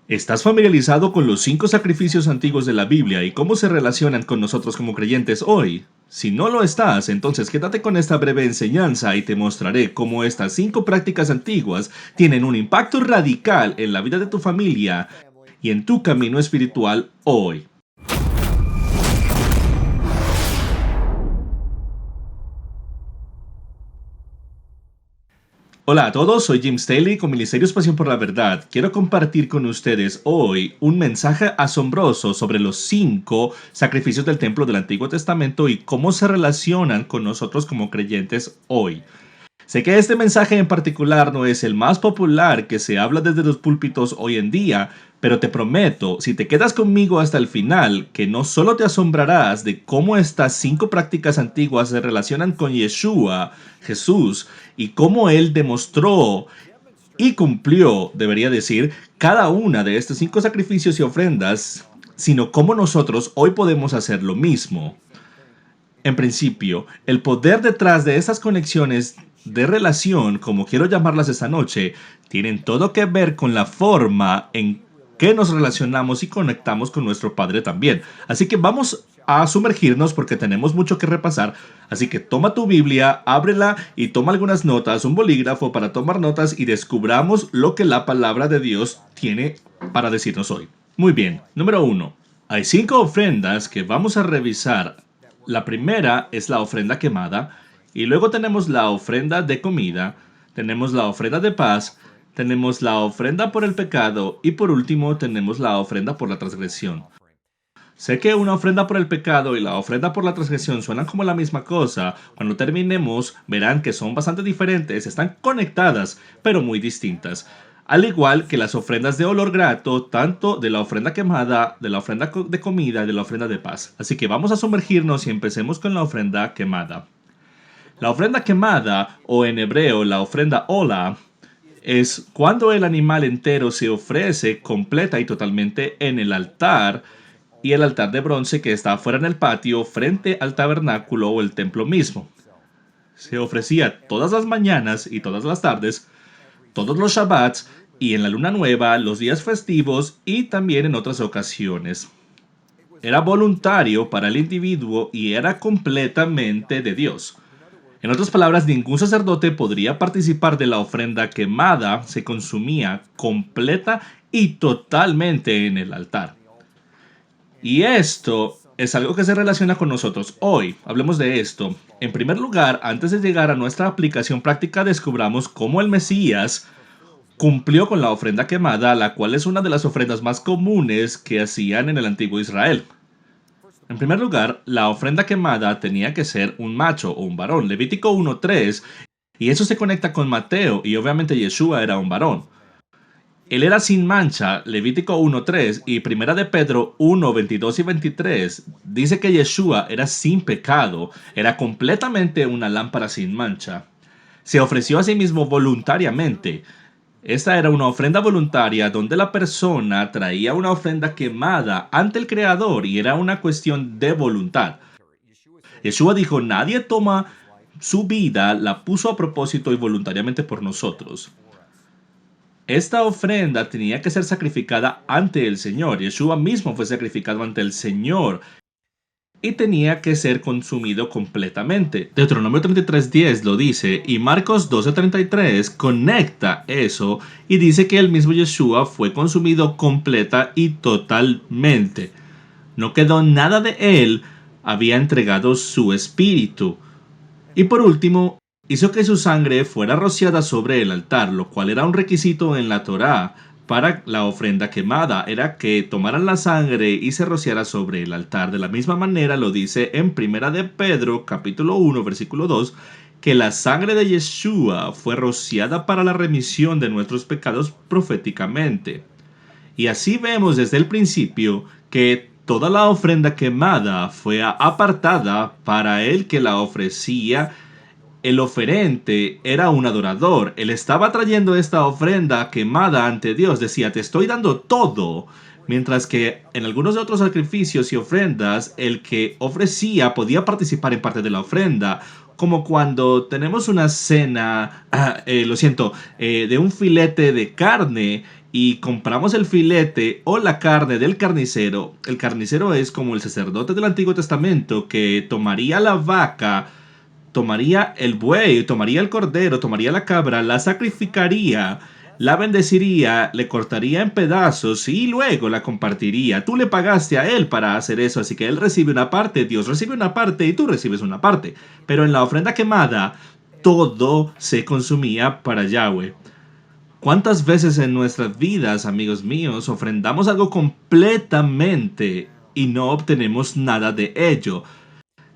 ¿Estás familiarizado con los 5 sacrificios antiguos de la Biblia y cómo se relacionan con nosotros como creyentes hoy? Si no lo estás, entonces quédate con esta breve enseñanza y te mostraré cómo estas 5 prácticas antiguas tienen un impacto radical en la vida de tu familia y en tu camino espiritual hoy. Hola a todos, soy Jim Staley con Ministerios Pasión por la Verdad. Quiero compartir con ustedes hoy un mensaje asombroso sobre los 5 sacrificios del templo del Antiguo Testamento y cómo se relacionan con nosotros como creyentes hoy. Sé que este mensaje en particular no es el más popular que se habla desde los púlpitos hoy en día, pero te prometo, si te quedas conmigo hasta el final, que no solo te asombrarás de cómo estas 5 prácticas antiguas se relacionan con Yeshua, Jesús, y cómo Él demostró y cumplió, debería decir, cada una de estos 5 sacrificios y ofrendas, sino cómo nosotros hoy podemos hacer lo mismo. En principio, el poder detrás de esas conexiones de relación, como quiero llamarlas esta noche, tienen todo que ver con la forma en que nos relacionamos y conectamos con nuestro Padre también. Así que vamos a sumergirnos porque tenemos mucho que repasar. Así que toma tu Biblia, ábrela y toma algunas notas, un bolígrafo para tomar notas y descubramos lo que la palabra de Dios tiene para decirnos hoy. Muy bien, número 1. Hay 5 ofrendas que vamos a revisar. La primera es la ofrenda quemada y luego tenemos la ofrenda de comida, tenemos la ofrenda de paz, tenemos la ofrenda por el pecado y por último tenemos la ofrenda por la transgresión. Sé que una ofrenda por el pecado y la ofrenda por la transgresión suenan como la misma cosa. Cuando terminemos verán que son bastante diferentes, están conectadas, pero muy distintas. Al igual que las ofrendas de olor grato, tanto de la ofrenda quemada, de la ofrenda de comida y de la ofrenda de paz. Así que vamos a sumergirnos y empecemos con la ofrenda quemada. La ofrenda quemada, o en hebreo la ofrenda ola, es cuando el animal entero se ofrece completa y totalmente en el altar y el altar de bronce que está afuera en el patio frente al tabernáculo o el templo mismo. Se ofrecía todas las mañanas y todas las tardes, todos los Shabbats y en la luna nueva, los días festivos y también en otras ocasiones. Era voluntario para el individuo y era completamente de Dios. En otras palabras, ningún sacerdote podría participar de la ofrenda quemada, se consumía completa y totalmente en el altar. Y esto es algo que se relaciona con nosotros hoy. Hablemos de esto. En primer lugar, antes de llegar a nuestra aplicación práctica, descubramos cómo el Mesías cumplió con la ofrenda quemada, la cual es una de las ofrendas más comunes que hacían en el antiguo Israel. En primer lugar, la ofrenda quemada tenía que ser un macho o un varón. Levítico 1:3, y eso se conecta con Mateo, y obviamente Yeshua era un varón. Él era sin mancha, Levítico 1:3, y Primera de Pedro 1:22 y 23 dice que Yeshua era sin pecado, era completamente una lámpara sin mancha. Se ofreció a sí mismo voluntariamente. Esta era una ofrenda voluntaria donde la persona traía una ofrenda quemada ante el Creador y era una cuestión de voluntad. Yeshua dijo, nadie toma su vida, la puso a propósito y voluntariamente por nosotros. Esta ofrenda tenía que ser sacrificada ante el Señor. Yeshua mismo fue sacrificado ante el Señor y tenía que ser consumido completamente. Deuteronomio 33:10 lo dice y Marcos 12:33 conecta eso y dice que el mismo Yeshua fue consumido completa y totalmente. No quedó nada de él, había entregado su espíritu. Y por último, hizo que su sangre fuera rociada sobre el altar, lo cual era un requisito en la Torá para la ofrenda quemada, era que tomaran la sangre y se rociara sobre el altar. De la misma manera lo dice en Primera de Pedro, capítulo 1, versículo 2, que la sangre de Yeshua fue rociada para la remisión de nuestros pecados proféticamente. Y así vemos desde el principio que toda la ofrenda quemada fue apartada para el que la ofrecía. El oferente era un adorador. Él estaba trayendo esta ofrenda quemada ante Dios. Decía, te estoy dando todo. Mientras que en algunos de otros sacrificios y ofrendas, el que ofrecía podía participar en parte de la ofrenda. Como cuando tenemos una cena, de un filete de carne y compramos el filete o la carne del carnicero. El carnicero es como el sacerdote del Antiguo Testamento que tomaría la vaca, tomaría el buey, tomaría el cordero, tomaría la cabra, la sacrificaría, la bendeciría, le cortaría en pedazos y luego la compartiría. Tú le pagaste a él para hacer eso, así que él recibe una parte, Dios recibe una parte y tú recibes una parte. Pero en la ofrenda quemada, todo se consumía para Yahweh. ¿Cuántas veces en nuestras vidas, amigos míos, ofrendamos algo completamente y no obtenemos nada de ello?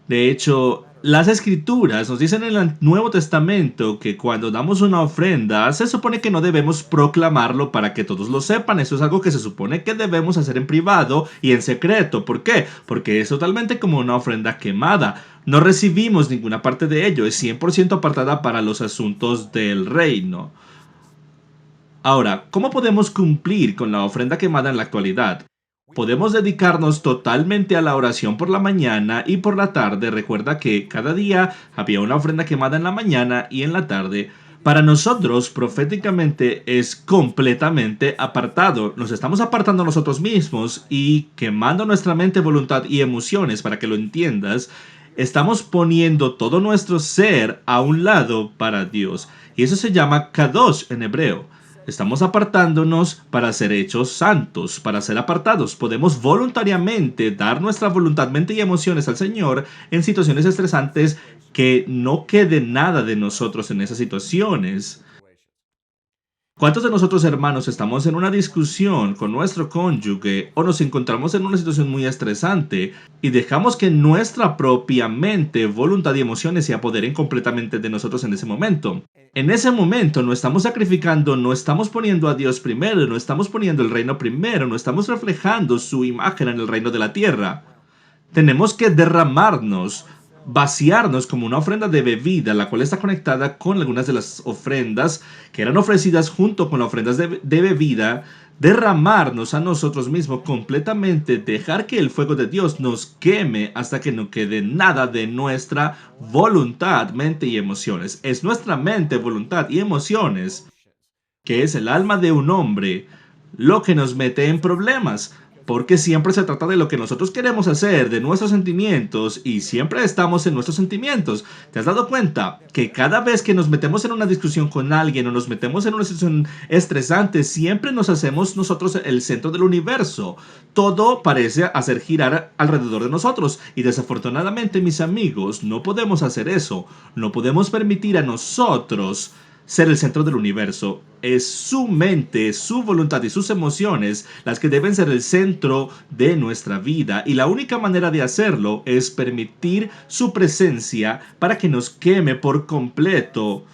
De hecho, las escrituras nos dicen en el Nuevo Testamento que cuando damos una ofrenda, se supone que no debemos proclamarlo para que todos lo sepan. Eso es algo que se supone que debemos hacer en privado y en secreto. ¿Por qué? Porque es totalmente como una ofrenda quemada. No recibimos ninguna parte de ello. Es 100% apartada para los asuntos del reino. Ahora, ¿cómo podemos cumplir con la ofrenda quemada en la actualidad? Podemos dedicarnos totalmente a la oración por la mañana y por la tarde. Recuerda que cada día había una ofrenda quemada en la mañana y en la tarde. Para nosotros, proféticamente, es completamente apartado. Nos estamos apartando nosotros mismos y quemando nuestra mente, voluntad y emociones, para que lo entiendas. Estamos poniendo todo nuestro ser a un lado para Dios. Y eso se llama kadosh en hebreo. Estamos apartándonos para ser hechos santos, para ser apartados. Podemos voluntariamente dar nuestra voluntad, mente y emociones al Señor en situaciones estresantes, que no quede nada de nosotros en esas situaciones. ¿Cuántos de nosotros, hermanos, estamos en una discusión con nuestro cónyuge o nos encontramos en una situación muy estresante y dejamos que nuestra propia mente, voluntad y emociones se apoderen completamente de nosotros en ese momento? En ese momento no estamos sacrificando, no estamos poniendo a Dios primero, no estamos poniendo el reino primero, no estamos reflejando su imagen en el reino de la tierra. Tenemos que derramarnos, vaciarnos como una ofrenda de bebida, la cual está conectada con algunas de las ofrendas que eran ofrecidas junto con las ofrendas de bebida. Derramarnos a nosotros mismos completamente, dejar que el fuego de Dios nos queme hasta que no quede nada de nuestra voluntad, mente y emociones. Es nuestra mente, voluntad y emociones, que es el alma de un hombre, lo que nos mete en problemas. Porque siempre se trata de lo que nosotros queremos hacer, de nuestros sentimientos, y siempre estamos en nuestros sentimientos. ¿Te has dado cuenta que cada vez que nos metemos en una discusión con alguien o nos metemos en una situación estresante, siempre nos hacemos nosotros el centro del universo? Todo parece hacer girar alrededor de nosotros, y desafortunadamente, mis amigos, no podemos hacer eso. No podemos permitir a nosotros ser el centro del universo. Es su mente, su voluntad y sus emociones las que deben ser el centro de nuestra vida, y la única manera de hacerlo es permitir su presencia para que nos queme por completo,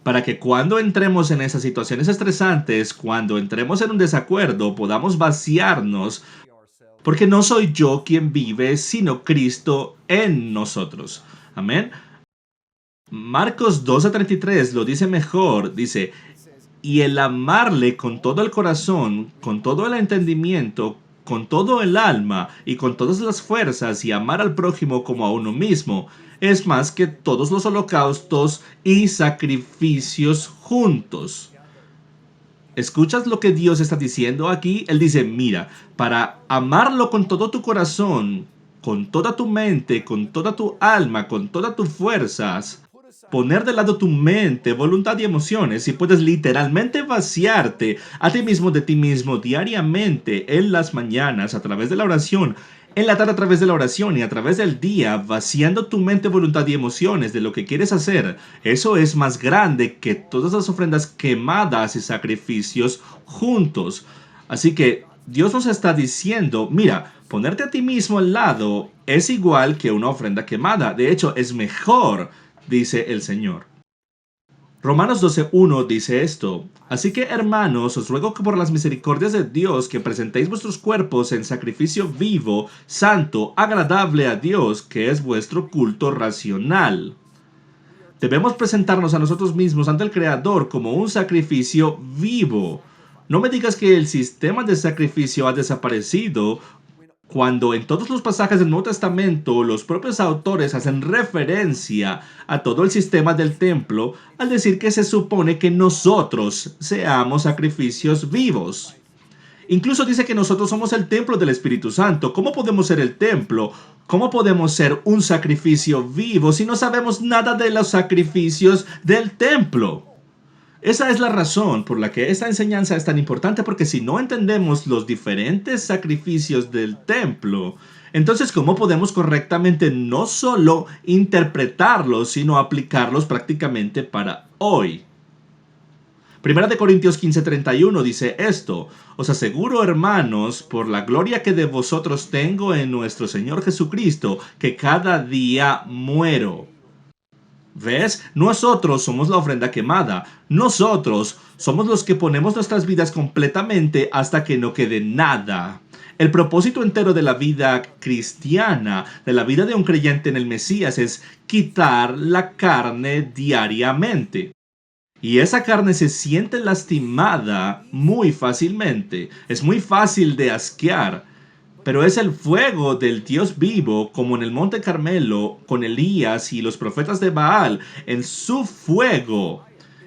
para que cuando entremos en esas situaciones estresantes, cuando entremos en un desacuerdo, podamos vaciarnos, porque no soy yo quien vive, sino Cristo en nosotros. Amén. Marcos 12:33 lo dice mejor, dice: y el amarle con todo el corazón, con todo el entendimiento, con todo el alma y con todas las fuerzas, y amar al prójimo como a uno mismo, es más que todos los holocaustos y sacrificios juntos. ¿Escuchas lo que Dios está diciendo aquí? Él dice: mira, para amarlo con todo tu corazón, con toda tu mente, con toda tu alma, con todas tus fuerzas, poner de lado tu mente, voluntad y emociones, y puedes literalmente vaciarte a ti mismo de ti mismo diariamente, en las mañanas a través de la oración, en la tarde a través de la oración y a través del día, vaciando tu mente, voluntad y emociones de lo que quieres hacer. Eso es más grande que todas las ofrendas quemadas y sacrificios juntos. Así que Dios nos está diciendo: mira, ponerte a ti mismo al lado es igual que una ofrenda quemada. De hecho, es mejor, dice el Señor. Romanos 12:1 dice esto: así que, hermanos, os ruego que por las misericordias de Dios que presentéis vuestros cuerpos en sacrificio vivo, santo, agradable a Dios, que es vuestro culto racional. Debemos presentarnos a nosotros mismos ante el Creador como un sacrificio vivo. No me digas que el sistema de sacrificio ha desaparecido cuando en todos los pasajes del Nuevo Testamento los propios autores hacen referencia a todo el sistema del templo al decir que se supone que nosotros seamos sacrificios vivos. Incluso dice que nosotros somos el templo del Espíritu Santo. ¿Cómo podemos ser el templo? ¿Cómo podemos ser un sacrificio vivo si no sabemos nada de los sacrificios del templo? Esa es la razón por la que esta enseñanza es tan importante, porque si no entendemos los diferentes sacrificios del templo, entonces ¿cómo podemos correctamente no solo interpretarlos, sino aplicarlos prácticamente para hoy? Primera de Corintios 15:31 dice esto: os aseguro, hermanos, por la gloria que de vosotros tengo en nuestro Señor Jesucristo, que cada día muero. ¿Ves? Nosotros somos la ofrenda quemada. Nosotros somos los que ponemos nuestras vidas completamente hasta que no quede nada. El propósito entero de la vida cristiana, de la vida de un creyente en el Mesías, es quitar la carne diariamente. Y esa carne se siente lastimada muy fácilmente. Es muy fácil de asquear. Pero es el fuego del Dios vivo, como en el Monte Carmelo, con Elías y los profetas de Baal. En su fuego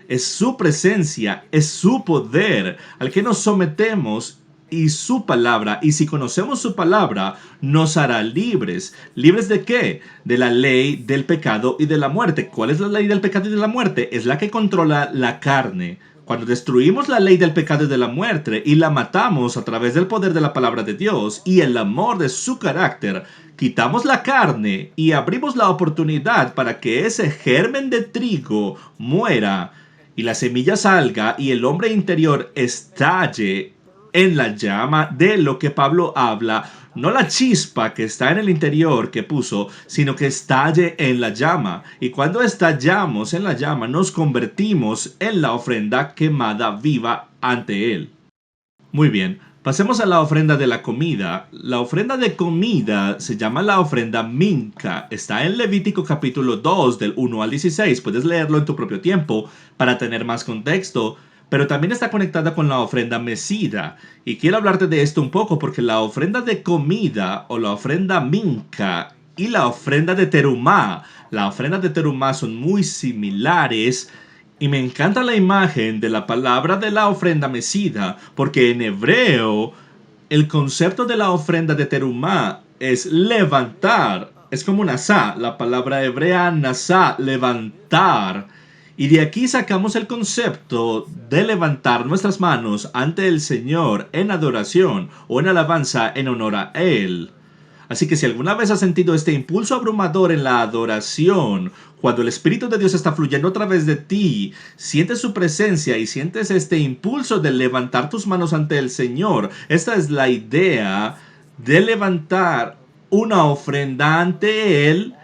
es su presencia, es su poder al que nos sometemos, y su palabra. Y si conocemos su palabra, nos hará libres. ¿Libres de qué? De la ley del pecado y de la muerte. ¿Cuál es la ley del pecado y de la muerte? Es la que controla la carne. Cuando destruimos la ley del pecado y de la muerte y la matamos a través del poder de la palabra de Dios y el amor de su carácter, quitamos la carne y abrimos la oportunidad para que ese germen de trigo muera y la semilla salga y el hombre interior estalle en la llama de lo que Pablo habla. No la chispa que está en el interior que puso, sino que estalle en la llama. Y cuando estallamos en la llama, nos convertimos en la ofrenda quemada viva ante Él. Muy bien, pasemos a la ofrenda de la comida. La ofrenda de comida se llama la ofrenda minca. Está en Levítico capítulo 2 del 1 al 16. Puedes leerlo en tu propio tiempo para tener más contexto. Pero también está conectada con la ofrenda mecida. Y quiero hablarte de esto un poco porque la ofrenda de comida o la ofrenda minca y la ofrenda de terumá, son muy similares. Y me encanta la imagen de la palabra de la ofrenda mecida, porque en hebreo el concepto de la ofrenda de terumá es levantar. Es como nasá, la palabra hebrea nasá, levantar. Y de aquí sacamos el concepto de levantar nuestras manos ante el Señor en adoración o en alabanza en honor a Él. Así que si alguna vez has sentido este impulso abrumador en la adoración, cuando el Espíritu de Dios está fluyendo a través de ti, sientes su presencia y sientes este impulso de levantar tus manos ante el Señor. Esta es la idea de levantar una ofrenda ante Él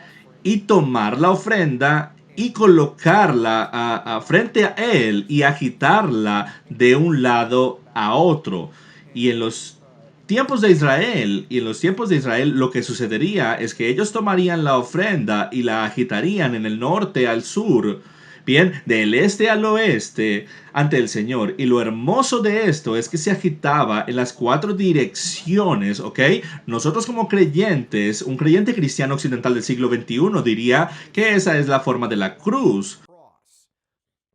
y tomar la ofrenda y colocarla frente a Él y agitarla de un lado a otro. Y en los tiempos de Israel, lo que sucedería es que ellos tomarían la ofrenda y la agitarían en el norte al sur, bien, del este al oeste, ante el Señor. Y lo hermoso de esto es que se agitaba en las 4 direcciones, ¿ok? Nosotros como creyentes, un creyente cristiano occidental del siglo XXI diría que esa es la forma de la cruz.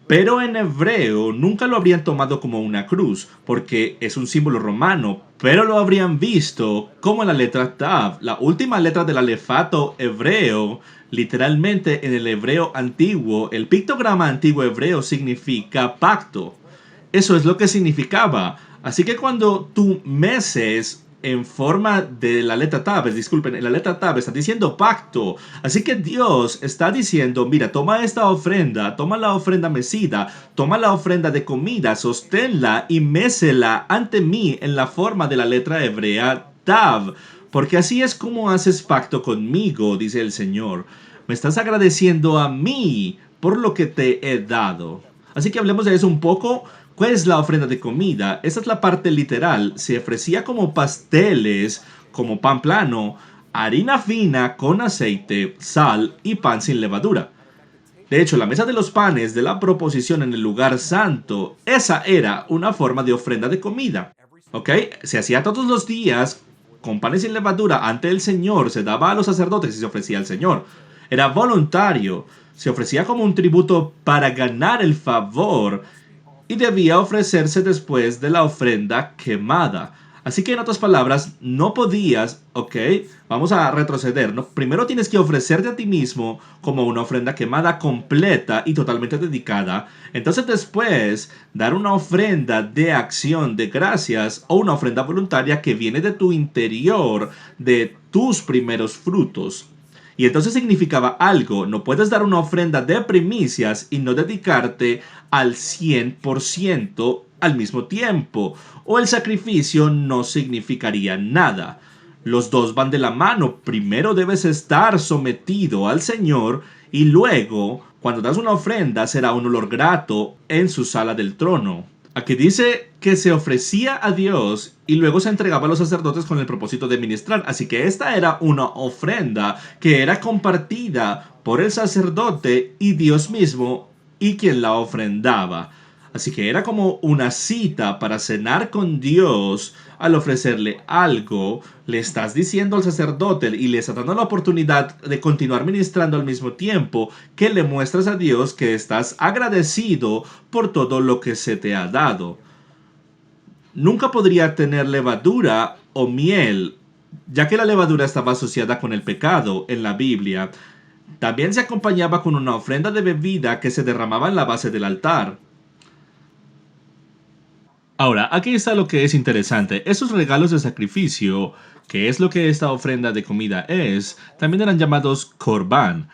Pero en hebreo nunca lo habrían tomado como una cruz, porque es un símbolo romano, pero lo habrían visto como la letra Tav, la última letra del alefato hebreo. Literalmente en el hebreo antiguo, el pictograma antiguo hebreo significa pacto. Eso es lo que significaba. Así que cuando tú meces en forma de la letra Tav, disculpen, en la letra Tav está diciendo pacto. Así que Dios está diciendo, mira, toma esta ofrenda, toma la ofrenda mecida, toma la ofrenda de comida, sosténla y mécela ante mí en la forma de la letra hebrea Tav. Porque así es como haces pacto conmigo, dice el Señor. Me estás agradeciendo a mí por lo que te he dado. Así que hablemos de eso un poco. ¿Cuál es la ofrenda de comida? Esa es la parte literal. Se ofrecía como pasteles, como pan plano, harina fina con aceite, sal y pan sin levadura. De hecho, la mesa de los panes de la proposición en el lugar santo, esa era una forma de ofrenda de comida. ¿Ok? Se hacía todos los días con panes sin levadura ante el Señor se daba a los sacerdotes y se ofrecía al Señor. Era voluntario, se ofrecía como un tributo para ganar el favor y debía ofrecerse después de la ofrenda quemada. Así que en otras palabras, no podías, ok, vamos a retroceder, ¿no? Primero tienes que ofrecerte a ti mismo como una ofrenda quemada completa y totalmente dedicada. Entonces después dar una ofrenda de acción de gracias o una ofrenda voluntaria que viene de tu interior, de tus primeros frutos. Y entonces significaba algo, no puedes dar una ofrenda de primicias y no dedicarte al 100% al mismo tiempo, o el sacrificio no significaría nada. Los dos van de la mano, primero debes estar sometido al Señor y luego, cuando das una ofrenda, será un olor grato en su sala del trono. Aquí dice que se ofrecía a Dios y luego se entregaba a los sacerdotes con el propósito de ministrar. Así que esta era una ofrenda que era compartida por el sacerdote y Dios mismo y quien la ofrendaba. Así que era como una cita para cenar con Dios. Al ofrecerle algo, le estás diciendo al sacerdote y le estás dando la oportunidad de continuar ministrando al mismo tiempo que le muestras a Dios que estás agradecido por todo lo que se te ha dado. Nunca podría tener levadura o miel, ya que la levadura estaba asociada con el pecado en la Biblia. También se acompañaba con una ofrenda de bebida que se derramaba en la base del altar. Ahora, aquí está lo que es interesante. Esos regalos de sacrificio, que es lo que esta ofrenda de comida es, también eran llamados corbán.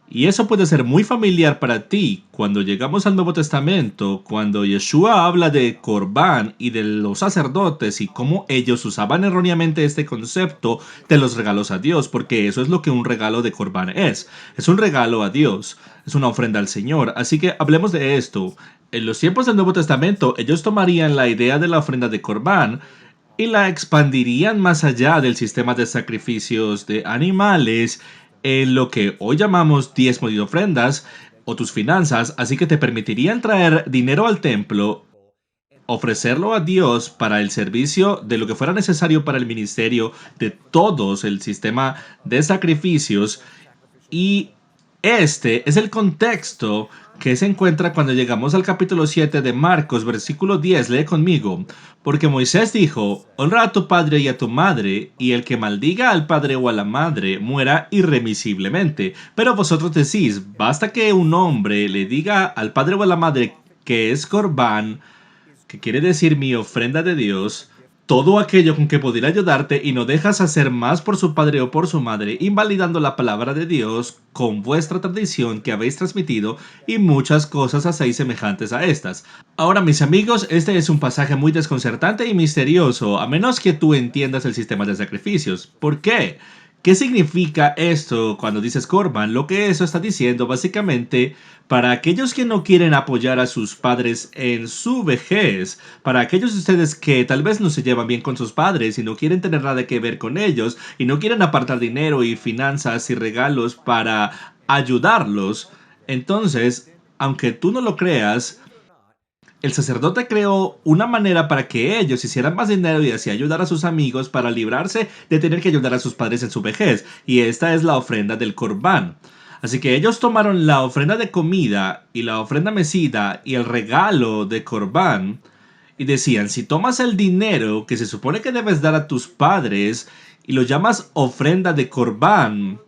Y eso puede ser muy familiar para ti cuando llegamos al Nuevo Testamento, cuando Yeshua habla de Corbán y de los sacerdotes y cómo ellos usaban erróneamente este concepto de los regalos a Dios, porque eso es lo que un regalo de Corbán es. Es un regalo a Dios, es una ofrenda al Señor. Así que hablemos de esto. En los tiempos del Nuevo Testamento, ellos tomarían la idea de la ofrenda de Corbán y la expandirían más allá del sistema de sacrificios de animales en lo que hoy llamamos diezmos y ofrendas o tus finanzas, así que te permitirían traer dinero al templo, ofrecerlo a Dios para el servicio de lo que fuera necesario para el ministerio de todos el sistema de sacrificios. Y este es el contexto que se encuentra cuando llegamos al capítulo 7 de Marcos, versículo 10. Lee conmigo. Porque Moisés dijo, honra a tu padre y a tu madre, y el que maldiga al padre o a la madre muera irremisiblemente. Pero vosotros decís, basta que un hombre le diga al padre o a la madre que es corbán, que quiere decir mi ofrenda de Dios, todo aquello con que pudiera ayudarte y no dejas hacer más por su padre o por su madre, invalidando la palabra de Dios con vuestra tradición que habéis transmitido y muchas cosas hacéis semejantes a estas. Ahora, mis amigos, este es un pasaje muy desconcertante y misterioso, a menos que tú entiendas el sistema de sacrificios. ¿Por qué? ¿Qué significa esto cuando dices Corban? Lo que eso está diciendo básicamente para aquellos que no quieren apoyar a sus padres en su vejez, para aquellos de ustedes que tal vez no se llevan bien con sus padres y no quieren tener nada que ver con ellos y no quieren apartar dinero y finanzas y regalos para ayudarlos, entonces, aunque tú no lo creas, el sacerdote creó una manera para que ellos hicieran más dinero y así ayudar a sus amigos para librarse de tener que ayudar a sus padres en su vejez, y esta es la ofrenda del Corbán. Así que ellos tomaron la ofrenda de comida y la ofrenda mecida y el regalo de Corbán y decían, si tomas el dinero que se supone que debes dar a tus padres y lo llamas ofrenda de Corbán,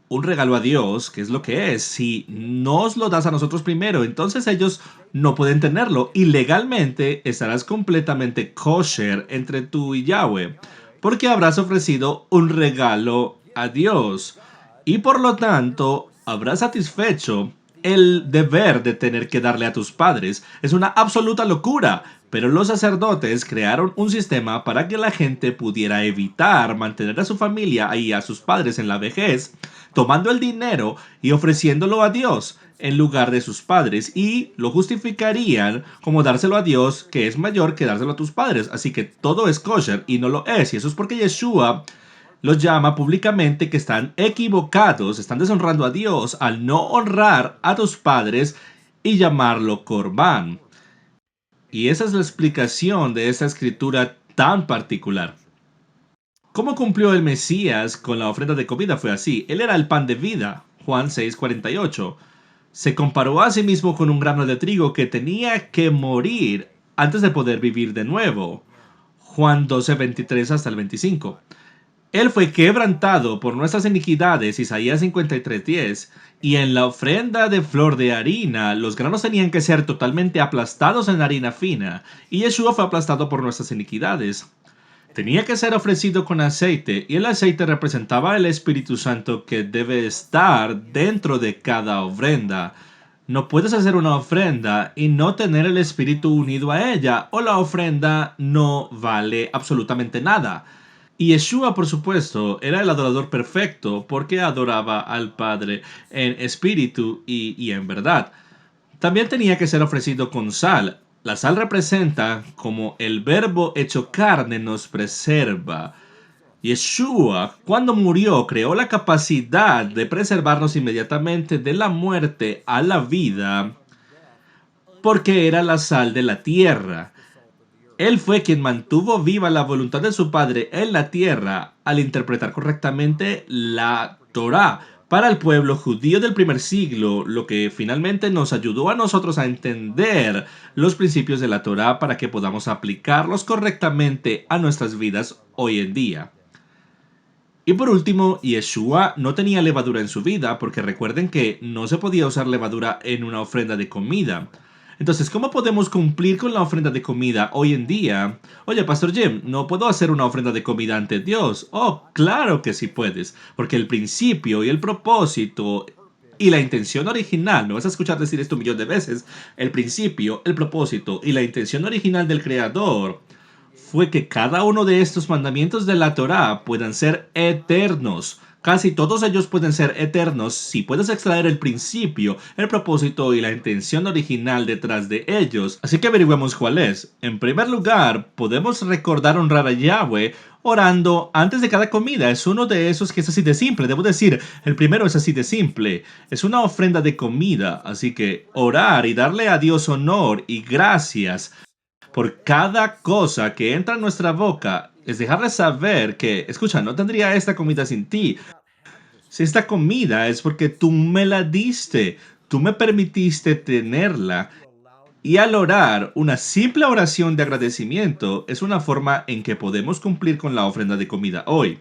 un regalo a Dios, que es lo que es. Si no os lo das a nosotros primero, entonces ellos no pueden tenerlo. Y legalmente estarás completamente kosher entre tú y Yahweh, porque habrás ofrecido un regalo a Dios. Y por lo tanto, habrás satisfecho el deber de tener que darle a tus padres. Es una absoluta locura. Pero los sacerdotes crearon un sistema para que la gente pudiera evitar mantener a su familia y a sus padres en la vejez, tomando el dinero y ofreciéndolo a Dios en lugar de sus padres, y lo justificarían como dárselo a Dios, que es mayor que dárselo a tus padres. Así que todo es kosher y no lo es, y eso es porque Yeshua los llama públicamente que están equivocados, están deshonrando a Dios al no honrar a tus padres y llamarlo corbán. Y esa es la explicación de esta escritura tan particular. ¿Cómo cumplió el Mesías con la ofrenda de comida? Fue así. Él era el pan de vida. Juan 6:48. Se comparó a sí mismo con un grano de trigo que tenía que morir antes de poder vivir de nuevo. Juan 12:23 hasta el 25. Él fue quebrantado por nuestras iniquidades, Isaías 53:10, y en la ofrenda de flor de harina, los granos tenían que ser totalmente aplastados en harina fina, y Yeshua fue aplastado por nuestras iniquidades. Tenía que ser ofrecido con aceite, y el aceite representaba el Espíritu Santo que debe estar dentro de cada ofrenda. No puedes hacer una ofrenda y no tener el Espíritu unido a ella, o la ofrenda no vale absolutamente nada. Y Yeshua, por supuesto, era el adorador perfecto porque adoraba al Padre en espíritu y en verdad. También tenía que ser ofrecido con sal. La sal representa como el verbo hecho carne nos preserva. Yeshua, cuando murió, creó la capacidad de preservarnos inmediatamente de la muerte a la vida porque era la sal de la tierra. Él fue quien mantuvo viva la voluntad de su Padre en la tierra al interpretar correctamente la Torá para el pueblo judío del primer siglo, lo que finalmente nos ayudó a nosotros a entender los principios de la Torá para que podamos aplicarlos correctamente a nuestras vidas hoy en día. Y por último, Yeshua no tenía levadura en su vida, porque recuerden que no se podía usar levadura en una ofrenda de comida. Entonces, ¿cómo podemos cumplir con la ofrenda de comida hoy en día? Oye, Pastor Jim, ¿no puedo hacer una ofrenda de comida ante Dios? Oh, claro que sí puedes, porque el principio y el propósito y la intención original, me vas a escuchar decir esto un millón de veces, el principio, el propósito y la intención original del Creador fue que cada uno de estos mandamientos de la Torá puedan ser eternos. Casi todos ellos pueden ser eternos si puedes extraer el principio, el propósito y la intención original detrás de ellos. Así que averigüemos cuál es. En primer lugar, podemos recordar honrar a Yahweh orando antes de cada comida. Es uno de esos que es así de simple. Debo decir, el primero es así de simple. Es una ofrenda de comida. Así que orar y darle a Dios honor y gracias por cada cosa que entra en nuestra boca es dejarle saber que, escucha, no tendría esta comida sin ti. Si esta comida es porque tú me la diste, tú me permitiste tenerla. Y al orar, una simple oración de agradecimiento es una forma en que podemos cumplir con la ofrenda de comida hoy.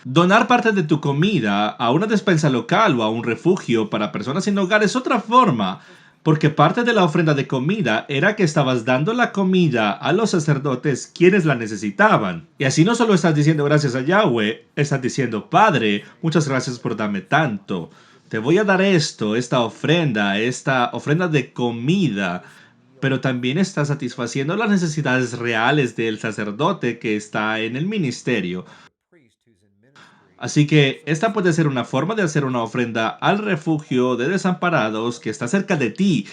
Donar parte de tu comida a una despensa local o a un refugio para personas sin hogar es otra forma, porque parte de la ofrenda de comida era que estabas dando la comida a los sacerdotes quienes la necesitaban. Y así no solo estás diciendo gracias a Yahweh, estás diciendo, Padre, muchas gracias por darme tanto. Te voy a dar esta ofrenda de comida, pero también está satisfaciendo las necesidades reales del sacerdote que está en el ministerio. Así que esta puede ser una forma de hacer una ofrenda al refugio de desamparados que está cerca de ti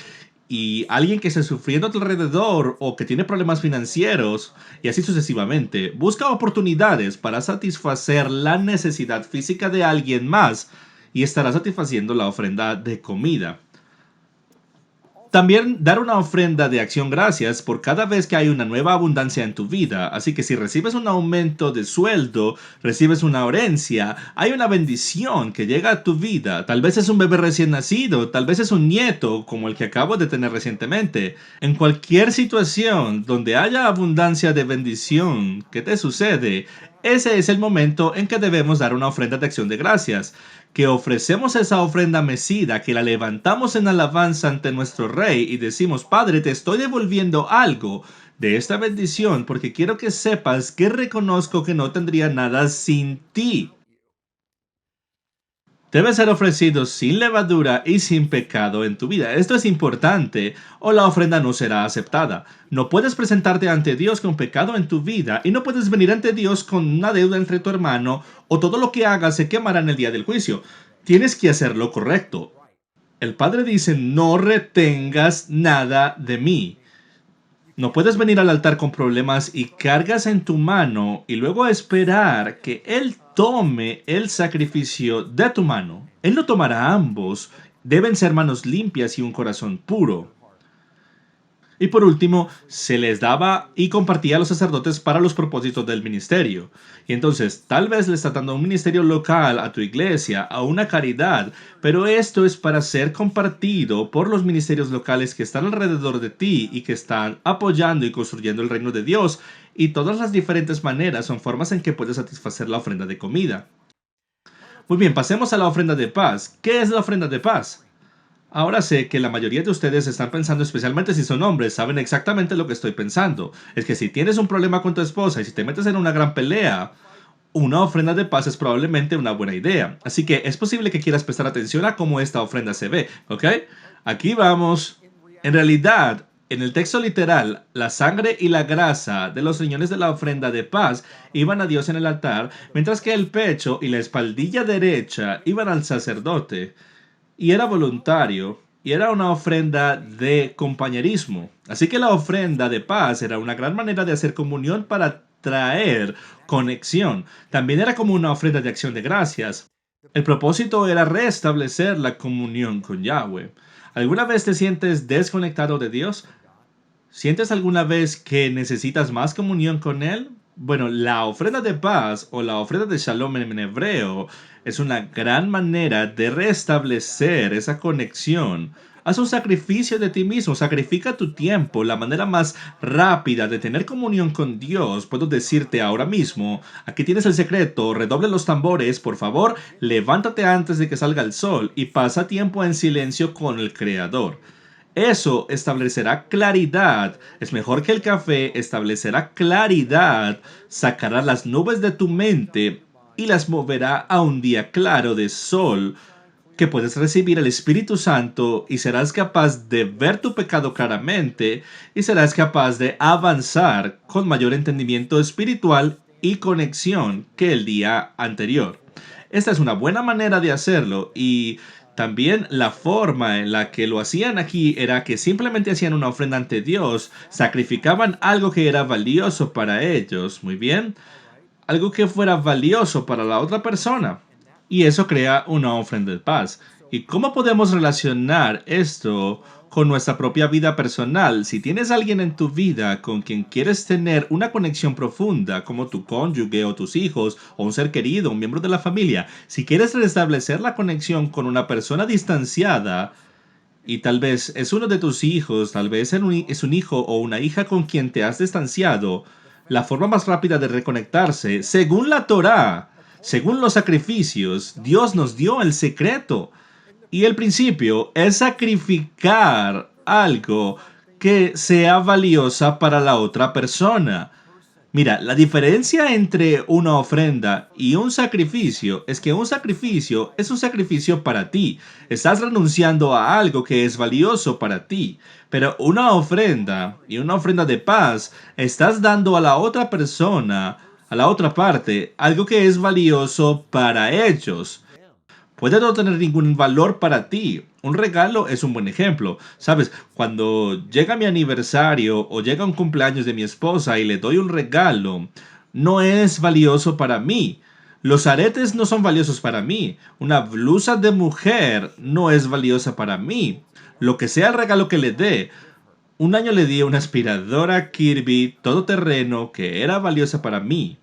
y alguien que esté sufriendo a tu alrededor o que tiene problemas financieros y así sucesivamente. Busca oportunidades para satisfacer la necesidad física de alguien más y estará satisfaciendo la ofrenda de comida. También dar una ofrenda de acción gracias por cada vez que hay una nueva abundancia en tu vida. Así que si recibes un aumento de sueldo, recibes una herencia, hay una bendición que llega a tu vida. Tal vez es un bebé recién nacido, tal vez es un nieto como el que acabo de tener recientemente. En cualquier situación donde haya abundancia de bendición que te sucede, ese es el momento en que debemos dar una ofrenda de acción de gracias, que ofrecemos esa ofrenda mecida, que la levantamos en alabanza ante nuestro Rey y decimos, Padre, te estoy devolviendo algo de esta bendición porque quiero que sepas que reconozco que no tendría nada sin ti. Debe ser ofrecido sin levadura y sin pecado en tu vida. Esto es importante o la ofrenda no será aceptada. No puedes presentarte ante Dios con pecado en tu vida y no puedes venir ante Dios con una deuda entre tu hermano o todo lo que hagas se quemará en el día del juicio. Tienes que hacer lo correcto. El Padre dice, no retengas nada de mí. No puedes venir al altar con problemas y cargas en tu mano y luego esperar que Él tome el sacrificio de tu mano. Él no tomará ambos. Deben ser manos limpias y un corazón puro. Y por último, se les daba y compartía a los sacerdotes para los propósitos del ministerio. Y entonces, tal vez le estás dando un ministerio local a tu iglesia, a una caridad, pero esto es para ser compartido por los ministerios locales que están alrededor de ti y que están apoyando y construyendo el reino de Dios. Y todas las diferentes maneras son formas en que puedes satisfacer la ofrenda de comida. Muy bien, pasemos a la ofrenda de paz. ¿Qué es la ofrenda de paz? Ahora sé que la mayoría de ustedes están pensando, especialmente si son hombres, saben exactamente lo que estoy pensando. Es que si tienes un problema con tu esposa y si te metes en una gran pelea, una ofrenda de paz es probablemente una buena idea. Así que es posible que quieras prestar atención a cómo esta ofrenda se ve, ¿ok? Aquí vamos. En realidad, en el texto literal, la sangre y la grasa de los riñones de la ofrenda de paz iban a Dios en el altar, mientras que el pecho y la espaldilla derecha iban al sacerdote. Y era voluntario, y era una ofrenda de compañerismo. Así que la ofrenda de paz era una gran manera de hacer comunión para traer conexión. También era como una ofrenda de acción de gracias. El propósito era restablecer la comunión con Yahweh. ¿Alguna vez te sientes desconectado de Dios? ¿Sientes alguna vez que necesitas más comunión con Él? Bueno, la ofrenda de paz o la ofrenda de shalom en hebreo es una gran manera de restablecer esa conexión. Haz un sacrificio de ti mismo, sacrifica tu tiempo. La manera más rápida de tener comunión con Dios, puedo decirte ahora mismo, aquí tienes el secreto, redoble los tambores, por favor, levántate antes de que salga el sol y pasa tiempo en silencio con el Creador. Eso establecerá claridad. Es mejor que el café, establecerá claridad, sacará las nubes de tu mente y las moverá a un día claro de sol que puedes recibir el Espíritu Santo y serás capaz de ver tu pecado claramente y serás capaz de avanzar con mayor entendimiento espiritual y conexión que el día anterior. Esta es una buena manera de hacerlo y también la forma en la que lo hacían aquí era que simplemente hacían una ofrenda ante Dios, sacrificaban algo que era valioso para ellos, muy bien, algo que fuera valioso para la otra persona. Y eso crea una ofrenda de paz. ¿Y cómo podemos relacionar esto con nuestra propia vida personal? Si tienes alguien en tu vida con quien quieres tener una conexión profunda, como tu cónyuge o tus hijos, o un ser querido, un miembro de la familia, si quieres restablecer la conexión con una persona distanciada, y tal vez es uno de tus hijos, tal vez es un hijo o una hija con quien te has distanciado, la forma más rápida de reconectarse, según la Torá, según los sacrificios, Dios nos dio el secreto. Y el principio es sacrificar algo que sea valiosa para la otra persona. Mira, la diferencia entre una ofrenda y un sacrificio es que un sacrificio es un sacrificio para ti. Estás renunciando a algo que es valioso para ti. Pero una ofrenda y una ofrenda de paz, estás dando a la otra persona, a la otra parte, algo que es valioso para ellos. Puede no tener ningún valor para ti. Un regalo es un buen ejemplo. Sabes, cuando llega mi aniversario o llega un cumpleaños de mi esposa y le doy un regalo, no es valioso para mí. Los aretes no son valiosos para mí. Una blusa de mujer no es valiosa para mí. Lo que sea el regalo que le dé. Un año le di una aspiradora Kirby todoterreno que era valiosa para mí.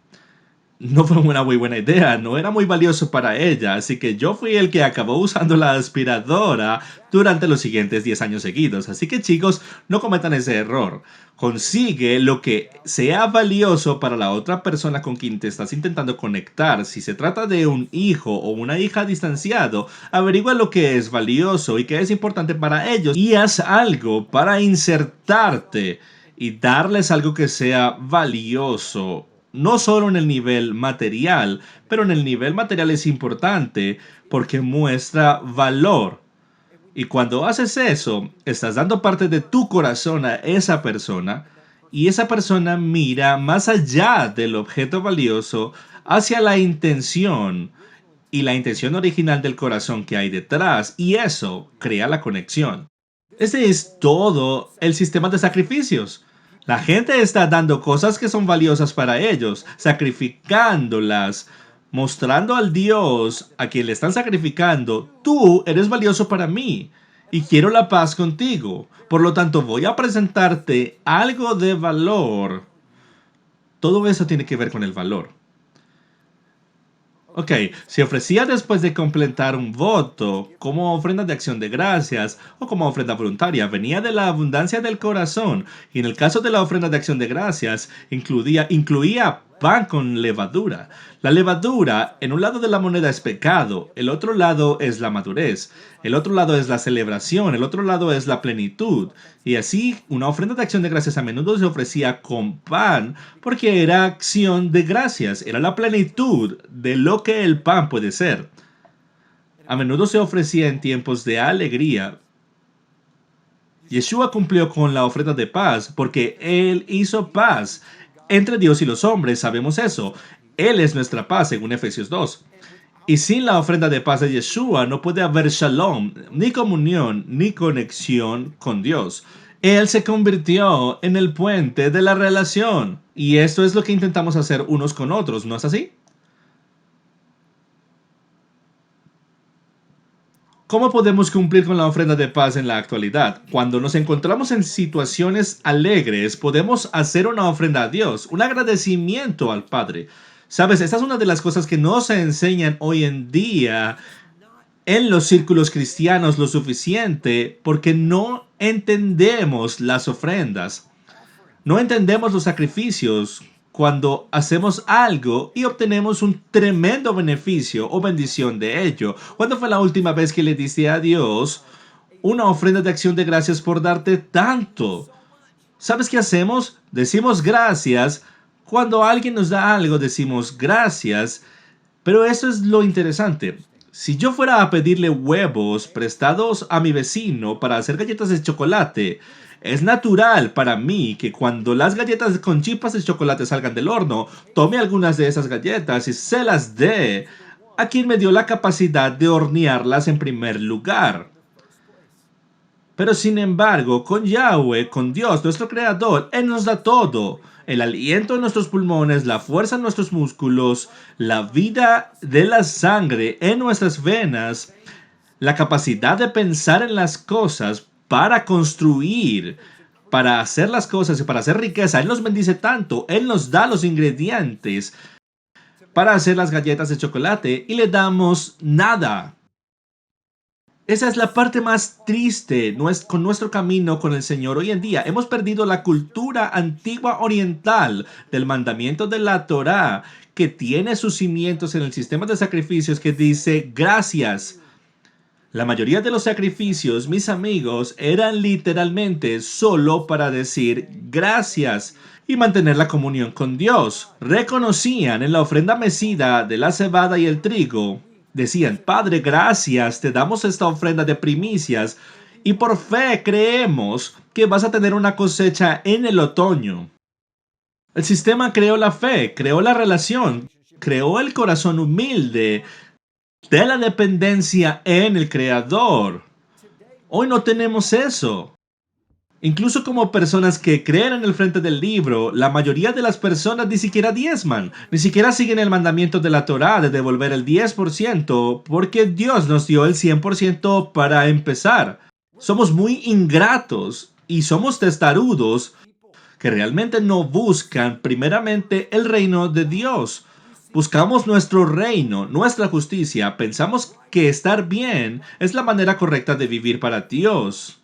No fue una muy buena idea, no era muy valioso para ella, así que yo fui el que acabó usando la aspiradora durante los siguientes 10 años seguidos. Así que chicos, no cometan ese error. Consigue lo que sea valioso para la otra persona con quien te estás intentando conectar. Si se trata de un hijo o una hija distanciado, averigua lo que es valioso y que es importante para ellos y haz algo para insertarte y darles algo que sea valioso, no solo en el nivel material, pero en el nivel material es importante porque muestra valor. Y cuando haces eso, estás dando parte de tu corazón a esa persona y esa persona mira más allá del objeto valioso hacia la intención y la intención original del corazón que hay detrás y eso crea la conexión. Ese es todo el sistema de sacrificios. La gente está dando cosas que son valiosas para ellos, sacrificándolas, mostrando al Dios a quien le están sacrificando, tú eres valioso para mí. y quiero la paz contigo. Por lo tanto, voy a presentarte algo de valor. Todo eso tiene que ver con el valor. Ok, se ofrecía después de completar un voto, como ofrenda de acción de gracias o como ofrenda voluntaria. Venía de la abundancia del corazón. Y en el caso de la ofrenda de acción de gracias, incluía pan con levadura. La levadura, en un lado de la moneda es pecado, el otro lado es la madurez, el otro lado es la celebración, el otro lado es la plenitud. Y así, una ofrenda de acción de gracias a menudo se ofrecía con pan porque era acción de gracias, era la plenitud de lo que el pan puede ser. A menudo se ofrecía en tiempos de alegría. Yeshua cumplió con la ofrenda de paz porque Él hizo paz entre Dios y los hombres, sabemos eso. Él es nuestra paz, según Efesios 2. Y sin la ofrenda de paz de Yeshua no puede haber shalom, ni comunión, ni conexión con Dios. Él se convirtió en el puente de la relación. Y esto es lo que intentamos hacer unos con otros, ¿no es así? ¿Cómo podemos cumplir con la ofrenda de paz en la actualidad? Cuando nos encontramos en situaciones alegres, podemos hacer una ofrenda a Dios, un agradecimiento al Padre. Sabes, esta es una de las cosas que no se enseñan hoy en día en los círculos cristianos lo suficiente porque no entendemos las ofrendas. No entendemos los sacrificios cuando hacemos algo y obtenemos un tremendo beneficio o bendición de ello. ¿Cuándo fue la última vez que le diste a Dios una ofrenda de acción de gracias por darte tanto? ¿Sabes qué hacemos? Decimos gracias. Cuando alguien nos da algo, decimos gracias. Pero eso es lo interesante. Si yo fuera a pedirle huevos prestados a mi vecino para hacer galletas de chocolate, es natural para mí que cuando las galletas con chispas de chocolate salgan del horno, tome algunas de esas galletas y se las dé a quien me dio la capacidad de hornearlas en primer lugar. Pero sin embargo, con Yahweh, con Dios, nuestro Creador, Él nos da todo. El aliento en nuestros pulmones, la fuerza en nuestros músculos, la vida de la sangre en nuestras venas, la capacidad de pensar en las cosas para construir, para hacer las cosas y para hacer riqueza. Él nos bendice tanto, Él nos da los ingredientes para hacer las galletas de chocolate y le damos nada. Esa es la parte más triste con nuestro camino con el Señor hoy en día. Hemos perdido la cultura antigua oriental del mandamiento de la Torá que tiene sus cimientos en el sistema de sacrificios que dice gracias. La mayoría de los sacrificios, mis amigos, eran literalmente solo para decir gracias y mantener la comunión con Dios. Reconocían en la ofrenda mecida de la cebada y el trigo. Decían, Padre, gracias, te damos esta ofrenda de primicias y por fe creemos que vas a tener una cosecha en el otoño. El sistema creó la fe, creó la relación, creó el corazón humilde de la dependencia en el Creador. Hoy no tenemos eso. Incluso como personas que creen en el frente del libro, la mayoría de las personas ni siquiera diezman, ni siquiera siguen el mandamiento de la Torá de devolver el 10%, porque Dios nos dio el 100% para empezar. Somos muy ingratos y somos testarudos que realmente no buscan primeramente el reino de Dios. Buscamos nuestro reino, nuestra justicia, pensamos que estar bien es la manera correcta de vivir para Dios.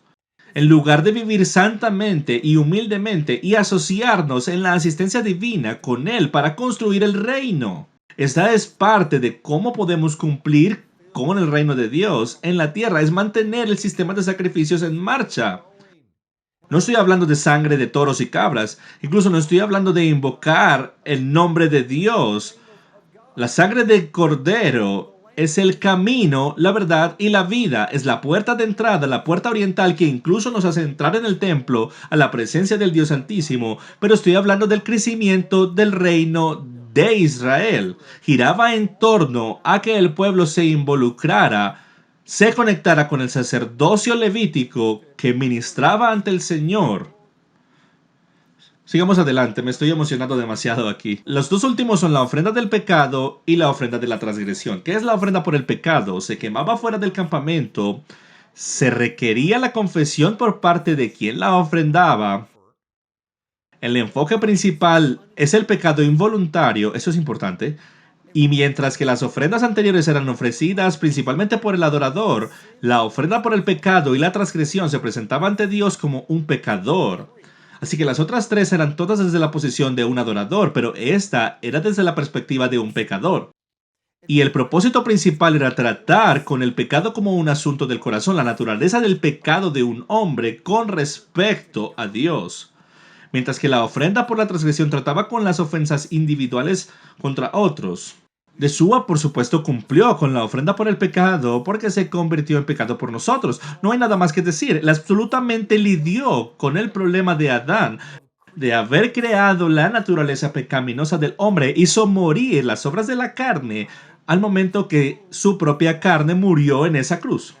En lugar de vivir santamente y humildemente y asociarnos en la asistencia divina con Él para construir el reino. Esta es parte de cómo podemos cumplir con el reino de Dios en la tierra, es mantener el sistema de sacrificios en marcha. No estoy hablando de sangre de toros y cabras, incluso no estoy hablando de invocar el nombre de Dios. La sangre de cordero es el camino, la verdad y la vida. Es la puerta de entrada, la puerta oriental que incluso nos hace entrar en el templo a la presencia del Dios Santísimo. Pero estoy hablando del crecimiento del reino de Israel. Giraba en torno a que el pueblo se involucrara, se conectara con el sacerdocio levítico que ministraba ante el Señor. Sigamos adelante, me estoy emocionando demasiado aquí. Los dos últimos son la ofrenda del pecado y la ofrenda de la transgresión. ¿Qué es la ofrenda por el pecado? Se quemaba fuera del campamento se requería la confesión por parte de quien la ofrendaba. El enfoque principal es el pecado involuntario, eso es importante, y mientras que las ofrendas anteriores eran ofrecidas principalmente por el adorador, la ofrenda por el pecado y la transgresión se presentaba ante Dios como un pecador. Así que las otras tres eran todas desde la posición de un adorador, pero esta era desde la perspectiva de un pecador. Y el propósito principal era tratar con el pecado como un asunto del corazón, la naturaleza del pecado de un hombre con respecto a Dios. Mientras que la ofrenda por la transgresión trataba con las ofensas individuales contra otros. Yeshua, por supuesto, cumplió con la ofrenda por el pecado porque se convirtió en pecado por nosotros. No hay nada más que decir. Él absolutamente lidió con el problema de Adán, de haber creado la naturaleza pecaminosa del hombre, hizo morir las obras de la carne al momento que su propia carne murió en esa cruz.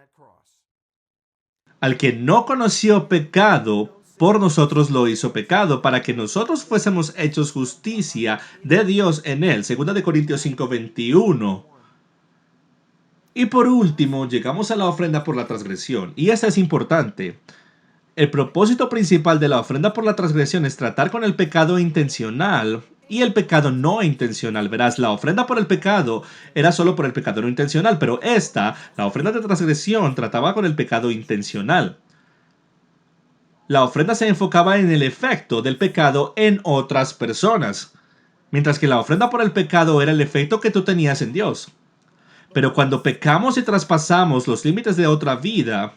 Al que no conoció pecado, por nosotros lo hizo pecado, para que nosotros fuésemos hechos justicia de Dios en él. Segunda de Corintios 5:21. Y por último, llegamos a la ofrenda por la transgresión. Y esta es importante. El propósito principal de la ofrenda por la transgresión es tratar con el pecado intencional y el pecado no intencional. Verás, la ofrenda por el pecado era solo por el pecado no intencional, pero la ofrenda de transgresión, trataba con el pecado intencional. La ofrenda se enfocaba en el efecto del pecado en otras personas, mientras que la ofrenda por el pecado era el efecto que tú tenías en Dios. Pero cuando pecamos y traspasamos los límites de otra vida,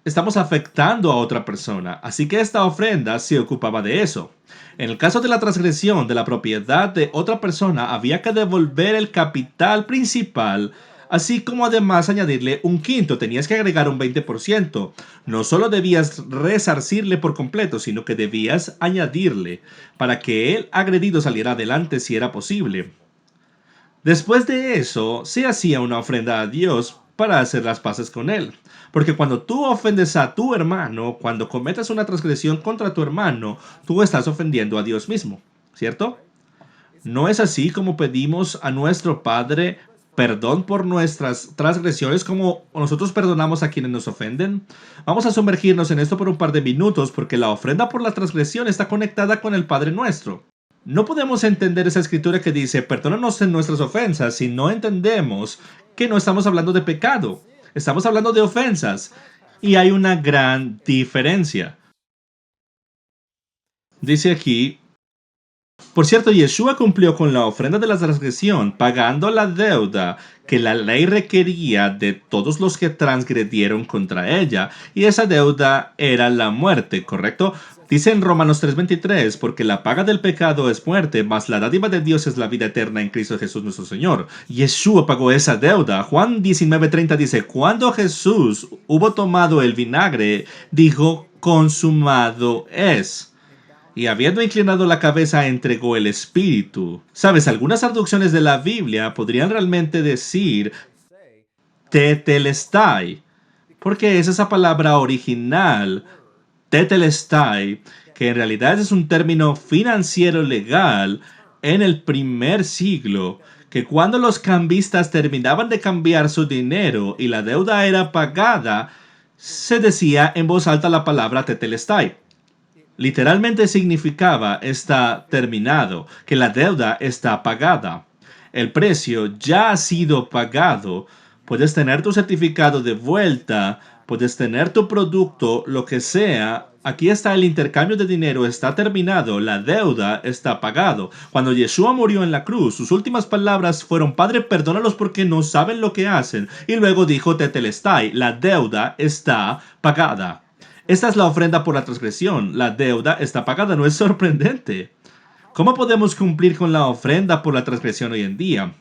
estamos afectando a otra persona, así que esta ofrenda se ocupaba de eso. En el caso de la transgresión de la propiedad de otra persona, había que devolver el capital principal, así como además añadirle un quinto, tenías que agregar un 20%. No solo debías resarcirle por completo, sino que debías añadirle para que el agredido saliera adelante si era posible. Después de eso, se hacía una ofrenda a Dios para hacer las paces con él. Porque cuando tú ofendes a tu hermano, cuando cometes una transgresión contra tu hermano, tú estás ofendiendo a Dios mismo, ¿cierto? ¿No es así como pedimos a nuestro Padre perdón por nuestras transgresiones como nosotros perdonamos a quienes nos ofenden? Vamos a sumergirnos en esto por un par de minutos porque la ofrenda por la transgresión está conectada con el Padre Nuestro. No podemos entender esa escritura que dice perdónanos en nuestras ofensas si no entendemos que no estamos hablando de pecado. Estamos hablando de ofensas. Y hay una gran diferencia. Dice aquí, por cierto, Yeshua cumplió con la ofrenda de la transgresión, pagando la deuda que la ley requería de todos los que transgredieron contra ella, y esa deuda era la muerte, ¿correcto? Dice en Romanos 3:23, porque la paga del pecado es muerte, mas la dádiva de Dios es la vida eterna en Cristo Jesús nuestro Señor. Yeshua pagó esa deuda. Juan 19:30 dice, cuando Jesús hubo tomado el vinagre, dijo, consumado es. Y habiendo inclinado la cabeza, entregó el espíritu. Sabes, algunas traducciones de la Biblia podrían realmente decir tetelestai, porque es esa palabra original, tetelestai, que en realidad es un término financiero legal en el primer siglo, que cuando los cambistas terminaban de cambiar su dinero y la deuda era pagada, se decía en voz alta la palabra tetelestai. Literalmente significaba está terminado, que la deuda está pagada. El precio ya ha sido pagado. Puedes tener tu certificado de vuelta, puedes tener tu producto, lo que sea. Aquí está el intercambio de dinero, está terminado, la deuda está pagado. Cuando Yeshua murió en la cruz, sus últimas palabras fueron, Padre, perdónalos porque no saben lo que hacen. Y luego dijo Tetelestai, la deuda está pagada. Esta es la ofrenda por la transgresión. La deuda está pagada. ¿No es sorprendente? ¿Cómo podemos cumplir con la ofrenda por la transgresión hoy en día?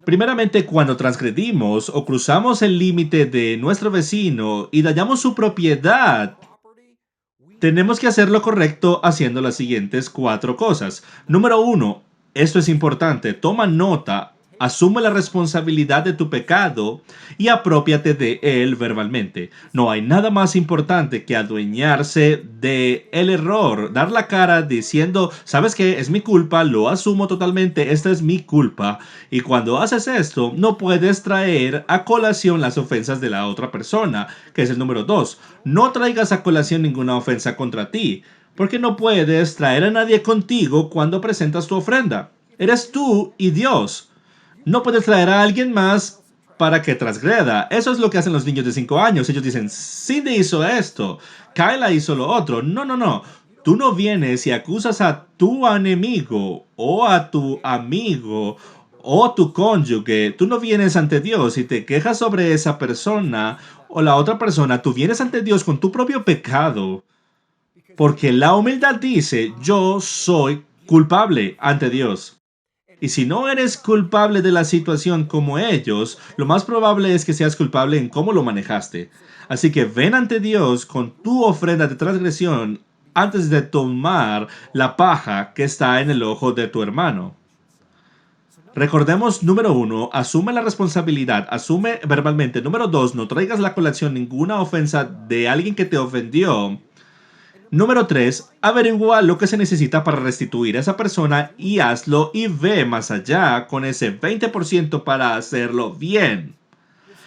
Primeramente, cuando transgredimos o cruzamos el límite de nuestro vecino y dañamos su propiedad, tenemos que hacer lo correcto haciendo las siguientes 4 cosas. Número 1, esto es importante, toma nota Asume la responsabilidad de tu pecado y apropiate de él verbalmente. No hay nada más importante que adueñarse de el error, dar la cara diciendo, ¿sabes qué? Es mi culpa, lo asumo totalmente, esta es mi culpa. Y cuando haces esto, no puedes traer a colación las ofensas de la otra persona, que es el número 2. No traigas a colación ninguna ofensa contra ti, porque no puedes traer a nadie contigo cuando presentas tu ofrenda. Eres tú y Dios. No puedes traer a alguien más para que transgreda. Eso es lo que hacen los niños de 5 años. Ellos dicen, Cindy hizo esto, Kyla hizo lo otro. No, no, no. Tú no vienes y acusas a tu enemigo o a tu amigo o tu cónyuge. Tú no vienes ante Dios y te quejas sobre esa persona o la otra persona. Tú vienes ante Dios con tu propio pecado. Porque la humildad dice, yo soy culpable ante Dios. Y si no eres culpable de la situación como ellos, lo más probable es que seas culpable en cómo lo manejaste. Así que ven ante Dios con tu ofrenda de transgresión antes de tomar la paja que está en el ojo de tu hermano. Recordemos, número 1, asume la responsabilidad, asume verbalmente. Número 2, no traigas la colación ninguna ofensa de alguien que te ofendió. Número 3. Averigua lo que se necesita para restituir a esa persona y hazlo y ve más allá con ese 20% para hacerlo bien.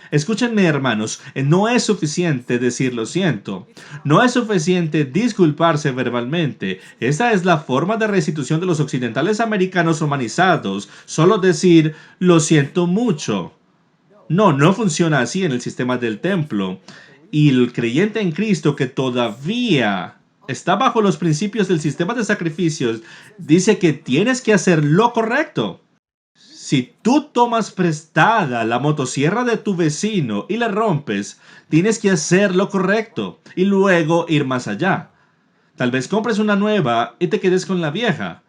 Escúchenme, hermanos, no es suficiente decir lo siento. No es suficiente disculparse verbalmente. Esa es la forma de restitución de los occidentales americanos romanizados. Solo decir lo siento mucho. No, no funciona así en el sistema del templo. Y el creyente en Cristo que todavía está bajo los principios del sistema de sacrificios dice que tienes que hacer lo correcto. Si tú tomas prestada la motosierra de tu vecino y la rompes, tienes que hacer lo correcto y luego ir más allá. Tal vez compres una nueva y te quedes con la vieja.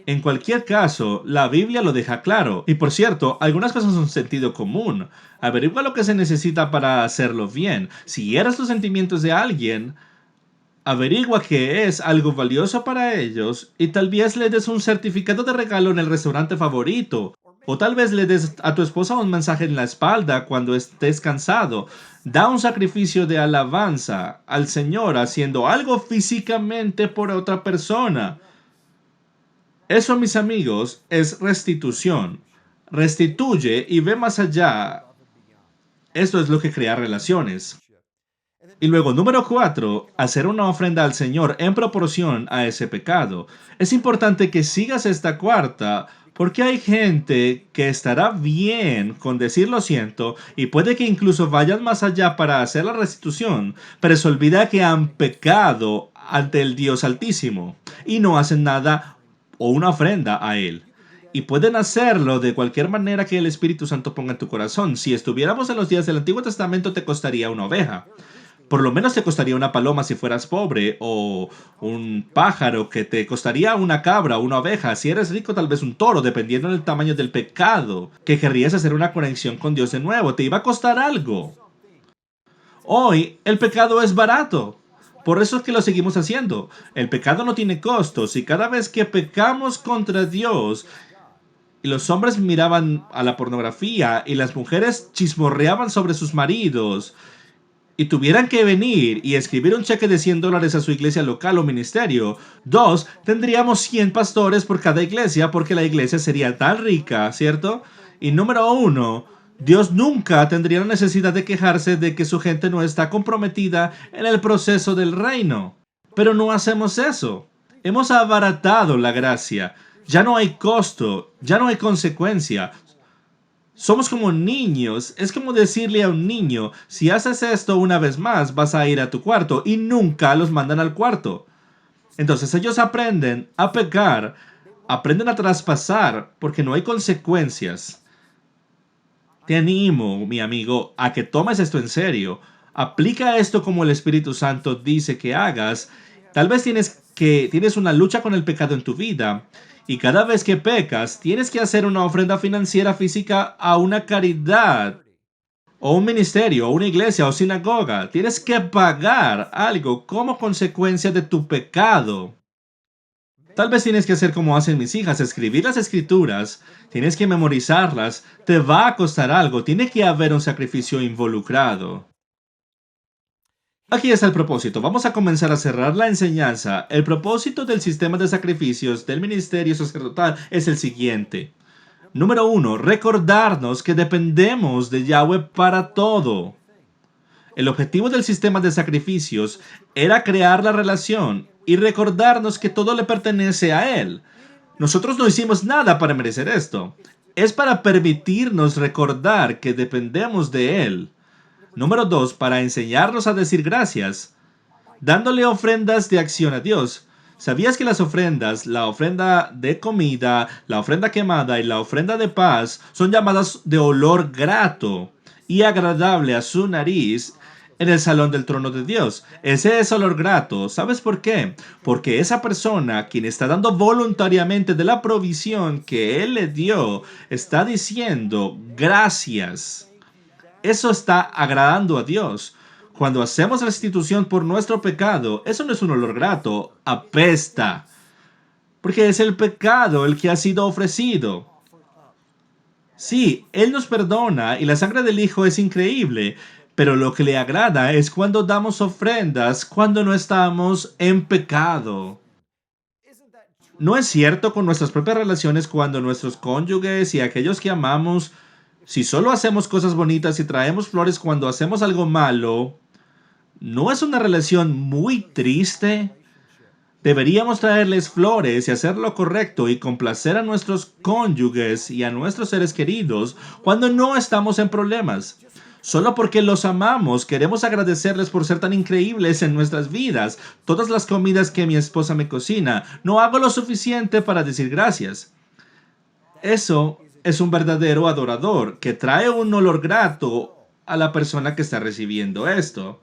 En cualquier caso, la Biblia lo deja claro. Y por cierto, algunas cosas son sentido común. Averigua lo que se necesita para hacerlo bien. Si eres los sentimientos de alguien, averigua que es algo valioso para ellos y tal vez le des un certificado de regalo en el restaurante favorito. O tal vez le des a tu esposa un mensaje en la espalda cuando estés cansado. Da un sacrificio de alabanza al Señor haciendo algo físicamente por otra persona. Eso, mis amigos, es restitución. Restituye y ve más allá. Esto es lo que crea relaciones. Y luego, número 4, hacer una ofrenda al Señor en proporción a ese pecado. Es importante que sigas esta cuarta, porque hay gente que estará bien con decir lo siento y puede que incluso vayan más allá para hacer la restitución, pero se olvida que han pecado ante el Dios Altísimo y no hacen nada o una ofrenda a Él. Y pueden hacerlo de cualquier manera que el Espíritu Santo ponga en tu corazón. Si estuviéramos en los días del Antiguo Testamento, te costaría una oveja. Por lo menos te costaría una paloma si fueras pobre, o un pájaro que te costaría una cabra o una oveja. Si eres rico, tal vez un toro, dependiendo del tamaño del pecado, que querrías hacer una conexión con Dios de nuevo. Te iba a costar algo. Hoy el pecado es barato. Por eso es que lo seguimos haciendo. El pecado no tiene costos y cada vez que pecamos contra Dios y los hombres miraban a la pornografía y las mujeres chismorreaban sobre sus maridos y tuvieran que venir y escribir un cheque de $100 a su iglesia local o ministerio, tendríamos 100 pastores por cada iglesia porque la iglesia sería tan rica, ¿cierto? Y número 1, Dios nunca tendría la necesidad de quejarse de que su gente no está comprometida en el proceso del reino. Pero no hacemos eso. Hemos abaratado la gracia. Ya no hay costo, ya no hay consecuencia. Somos como niños. Es como decirle a un niño, si haces esto una vez más, vas a ir a tu cuarto y nunca los mandan al cuarto. Entonces ellos aprenden a pecar, aprenden a traspasar porque no hay consecuencias. Te animo, mi amigo, a que tomes esto en serio. Aplica esto como el Espíritu Santo dice que hagas. Tal vez tienes una lucha con el pecado en tu vida y cada vez que pecas tienes que hacer una ofrenda financiera física a una caridad o un ministerio o una iglesia o sinagoga. Tienes que pagar algo como consecuencia de tu pecado. Tal vez tienes que hacer como hacen mis hijas, escribir las escrituras, tienes que memorizarlas, te va a costar algo, tiene que haber un sacrificio involucrado. Aquí está el propósito. Vamos a comenzar a cerrar la enseñanza. El propósito del sistema de sacrificios del ministerio sacerdotal es el siguiente. Número uno, recordarnos que dependemos de Yahweh para todo. El objetivo del sistema de sacrificios era crear la relación y recordarnos que todo le pertenece a Él. Nosotros no hicimos nada para merecer esto. Es para permitirnos recordar que dependemos de Él. Número 2, para enseñarnos a decir gracias, dándole ofrendas de acción a Dios. ¿Sabías que las ofrendas, la ofrenda de comida, la ofrenda quemada y la ofrenda de paz, son llamadas de olor grato y agradable a su nariz en el salón del trono de Dios? Ese es olor grato. ¿Sabes por qué? Porque esa persona, quien está dando voluntariamente de la provisión que Él le dio, está diciendo gracias. Eso está agradando a Dios. Cuando hacemos restitución por nuestro pecado, eso no es un olor grato, apesta. Porque es el pecado el que ha sido ofrecido. Sí, Él nos perdona y la sangre del Hijo es increíble, pero lo que le agrada es cuando damos ofrendas cuando no estamos en pecado. ¿No es cierto con nuestras propias relaciones cuando nuestros cónyuges y aquellos que amamos, si solo hacemos cosas bonitas y traemos flores cuando hacemos algo malo, no es una relación muy triste? Deberíamos traerles flores y hacer lo correcto y complacer a nuestros cónyuges y a nuestros seres queridos cuando no estamos en problemas. Solo porque los amamos, queremos agradecerles por ser tan increíbles en nuestras vidas. Todas las comidas que mi esposa me cocina, no hago lo suficiente para decir gracias. Eso es un verdadero adorador que trae un olor grato a la persona que está recibiendo esto.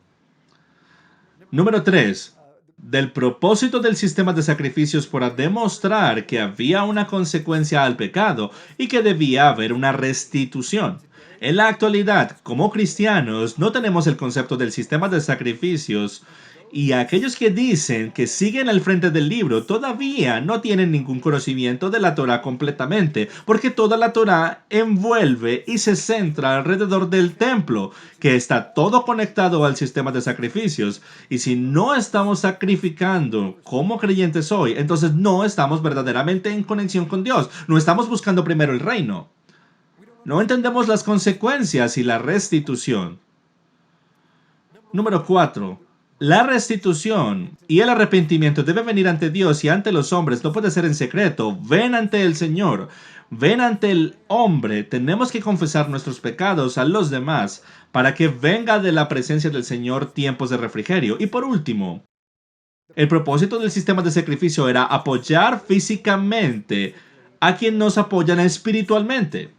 Número 3. Del propósito del sistema de sacrificios para demostrar que había una consecuencia al pecado y que debía haber una restitución. En la actualidad, como cristianos, no tenemos el concepto del sistema de sacrificios y aquellos que dicen que siguen al frente del libro todavía no tienen ningún conocimiento de la Torá completamente, porque toda la Torá envuelve y se centra alrededor del templo, que está todo conectado al sistema de sacrificios. Y si no estamos sacrificando como creyentes hoy, entonces no estamos verdaderamente en conexión con Dios. No estamos buscando primero el reino. No entendemos las consecuencias y la restitución. Número 4. La restitución y el arrepentimiento debe venir ante Dios y ante los hombres. No puede ser en secreto. Ven ante el Señor. Ven ante el hombre. Tenemos que confesar nuestros pecados a los demás para que venga de la presencia del Señor tiempos de refrigerio. Y por último, el propósito del sistema de sacrificio era apoyar físicamente a quien nos apoyan espiritualmente.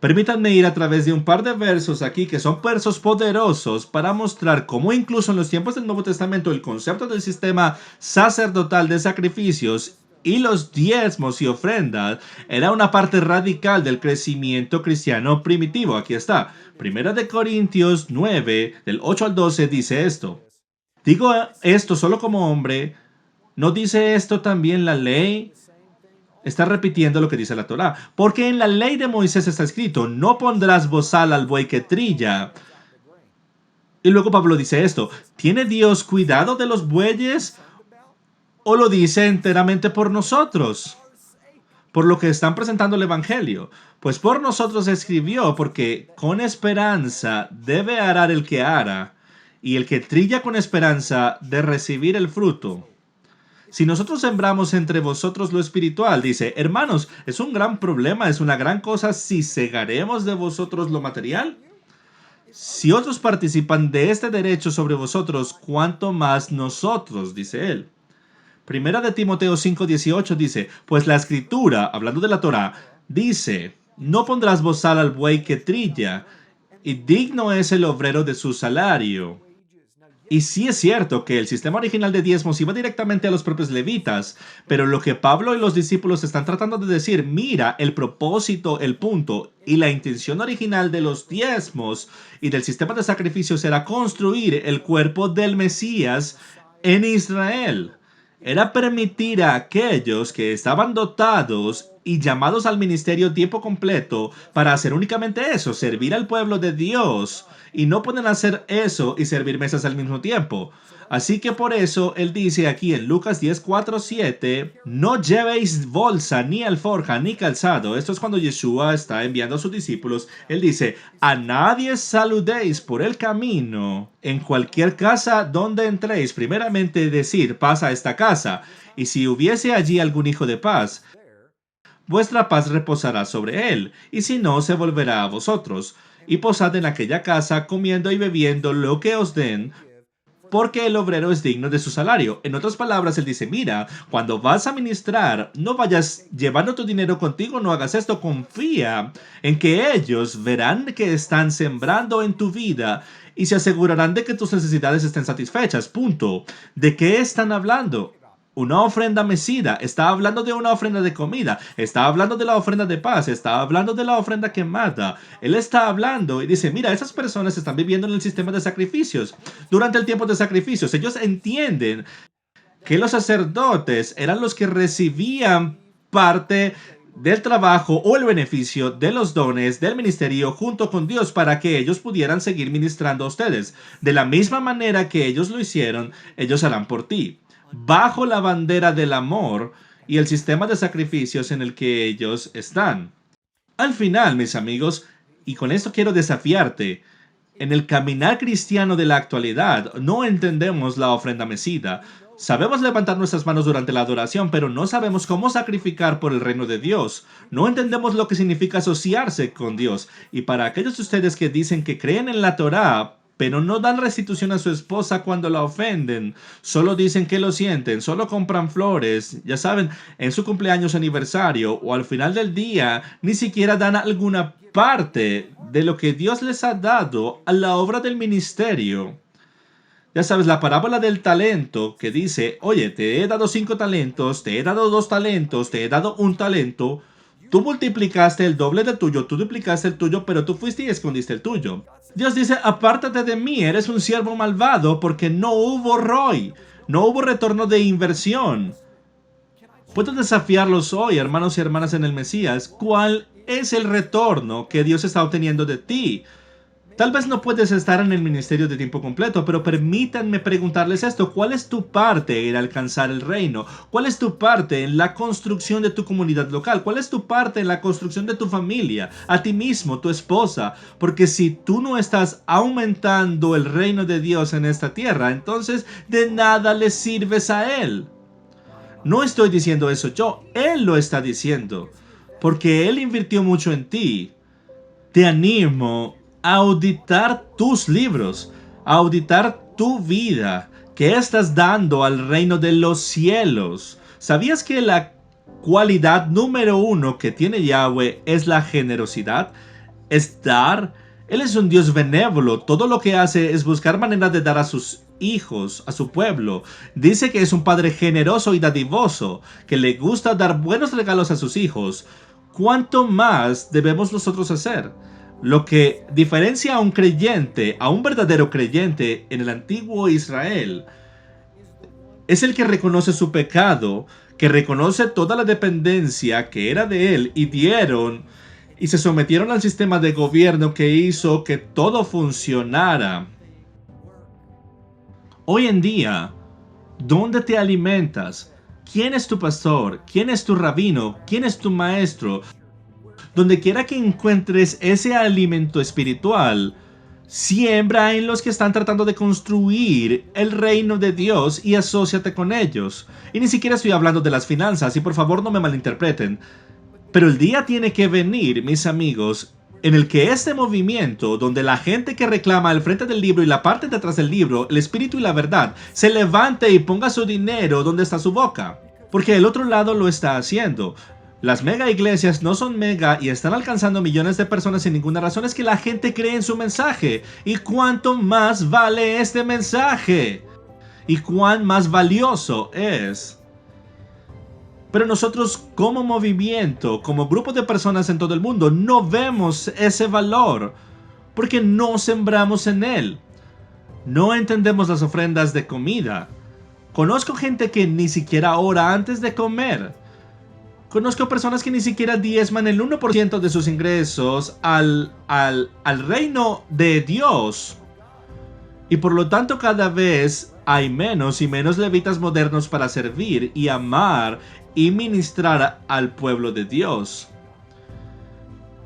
Permítanme ir a través de un par de versos aquí que son versos poderosos para mostrar cómo incluso en los tiempos del Nuevo Testamento el concepto del sistema sacerdotal de sacrificios y los diezmos y ofrendas era una parte radical del crecimiento cristiano primitivo. Aquí está. Primera de Corintios 9, del 8 al 12 dice esto. Digo esto solo como hombre. ¿No dice esto también la ley? Está repitiendo lo que dice la Torá. Porque en la ley de Moisés está escrito, no pondrás bozal al buey que trilla. Y luego Pablo dice esto, ¿tiene Dios cuidado de los bueyes o lo dice enteramente por nosotros? Por lo que están presentando el Evangelio. Pues por nosotros escribió, porque con esperanza debe arar el que ara, y el que trilla con esperanza de recibir el fruto. Si nosotros sembramos entre vosotros lo espiritual, dice, hermanos, es un gran problema, es una gran cosa si segaremos de vosotros lo material. Si otros participan de este derecho sobre vosotros, ¿cuánto más nosotros? Dice él. Primera de Timoteo 5:18 dice, pues la escritura, hablando de la Torá, dice, no pondrás bozal al buey que trilla, y digno es el obrero de su salario. Y sí es cierto que el sistema original de diezmos iba directamente a los propios levitas, pero lo que Pablo y los discípulos están tratando de decir, mira, el propósito, el punto y la intención original de los diezmos y del sistema de sacrificios era construir el cuerpo del Mesías en Israel. era permitir a aquellos que estaban dotados y llamados al ministerio tiempo completo para hacer únicamente eso, servir al pueblo de Dios. Y no pueden hacer eso y servir mesas al mismo tiempo. Así que por eso él dice aquí en Lucas 10:4-7, no llevéis bolsa, ni alforja, ni calzado. Esto es cuando Yeshua está enviando a sus discípulos. Él dice, a nadie saludéis por el camino. En cualquier casa donde entréis, primeramente decir, paz a esta casa. Y si hubiese allí algún hijo de paz, vuestra paz reposará sobre él, y si no, se volverá a vosotros. Y posad en aquella casa, comiendo y bebiendo lo que os den, porque el obrero es digno de su salario. En otras palabras, él dice, mira, cuando vas a ministrar, no vayas llevando tu dinero contigo, no hagas esto, confía en que ellos verán que están sembrando en tu vida y se asegurarán de que tus necesidades estén satisfechas. Punto. ¿De qué están hablando? Una ofrenda mecida, está hablando de una ofrenda de comida, está hablando de la ofrenda de paz, está hablando de la ofrenda que mata. Él está hablando y dice, mira, esas personas están viviendo en el sistema de sacrificios. Durante el tiempo de sacrificios, ellos entienden que los sacerdotes eran los que recibían parte del trabajo o el beneficio de los dones del ministerio junto con Dios para que ellos pudieran seguir ministrando a ustedes. De la misma manera que ellos lo hicieron, ellos harán por ti, bajo la bandera del amor y el sistema de sacrificios en el que ellos están. Al final, mis amigos, y con esto quiero desafiarte, en el caminar cristiano de la actualidad no entendemos la ofrenda mecida. Sabemos levantar nuestras manos durante la adoración, pero no sabemos cómo sacrificar por el reino de Dios. No entendemos lo que significa asociarse con Dios. Y para aquellos de ustedes que dicen que creen en la Torá, pero no dan restitución a su esposa cuando la ofenden, solo dicen que lo sienten, solo compran flores, ya saben, en su cumpleaños, aniversario o al final del día, ni siquiera dan alguna parte de lo que Dios les ha dado a la obra del ministerio. Ya sabes, la parábola del talento que dice, oye, te he dado 5 talentos, te he dado 2 talentos, te he dado 1 talento. Tú multiplicaste el doble del tuyo, tú duplicaste el tuyo, pero tú fuiste y escondiste el tuyo. Dios dice, apártate de mí, eres un siervo malvado, porque no hubo ROI, no hubo retorno de inversión. Puedo desafiarlos hoy, hermanos y hermanas en el Mesías, ¿cuál es el retorno que Dios está obteniendo de ti? Tal vez no puedes estar en el ministerio de tiempo completo, pero permítanme preguntarles esto. ¿Cuál es tu parte en alcanzar el reino? ¿Cuál es tu parte en la construcción de tu comunidad local? ¿Cuál es tu parte en la construcción de tu familia? A ti mismo, tu esposa. Porque si tú no estás aumentando el reino de Dios en esta tierra, entonces de nada le sirves a Él. No estoy diciendo eso yo, Él lo está diciendo. Porque Él invirtió mucho en ti. Te animo a auditar tus libros, a auditar tu vida, que estás dando al reino de los cielos. ¿Sabías que la cualidad número 1 que tiene Yahweh es la generosidad? Es dar. Él es un Dios benévolo. Todo lo que hace es buscar maneras de dar a sus hijos, a su pueblo. Dice que es un padre generoso y dadivoso, que le gusta dar buenos regalos a sus hijos. ¿Cuánto más debemos nosotros hacer? Lo que diferencia a un creyente, a un verdadero creyente en el antiguo Israel, es el que reconoce su pecado, que reconoce toda la dependencia que era de él y dieron y se sometieron al sistema de gobierno que hizo que todo funcionara. Hoy en día, ¿dónde te alimentas? ¿Quién es tu pastor? ¿Quién es tu rabino? ¿Quién es tu maestro? Donde quiera que encuentres ese alimento espiritual, siembra en los que están tratando de construir el reino de Dios y asóciate con ellos. Y ni siquiera estoy hablando de las finanzas, y por favor no me malinterpreten. Pero el día tiene que venir, mis amigos, en el que este movimiento, donde la gente que reclama al frente del libro y la parte de atrás del libro, el espíritu y la verdad, se levante y ponga su dinero donde está su boca. Porque el otro lado lo está haciendo. Las mega iglesias no son mega y están alcanzando millones de personas sin ninguna razón. Es que la gente cree en su mensaje. ¿Y cuánto más vale este mensaje? ¿Y cuán más valioso es? Pero nosotros como movimiento, como grupo de personas en todo el mundo, no vemos ese valor. Porque no sembramos en él. No entendemos las ofrendas de comida. Conozco gente que ni siquiera ora antes de comer. Conozco personas que ni siquiera diezman el 1% de sus ingresos al reino de Dios. Y por lo tanto cada vez hay menos y menos levitas modernos para servir y amar y ministrar al pueblo de Dios.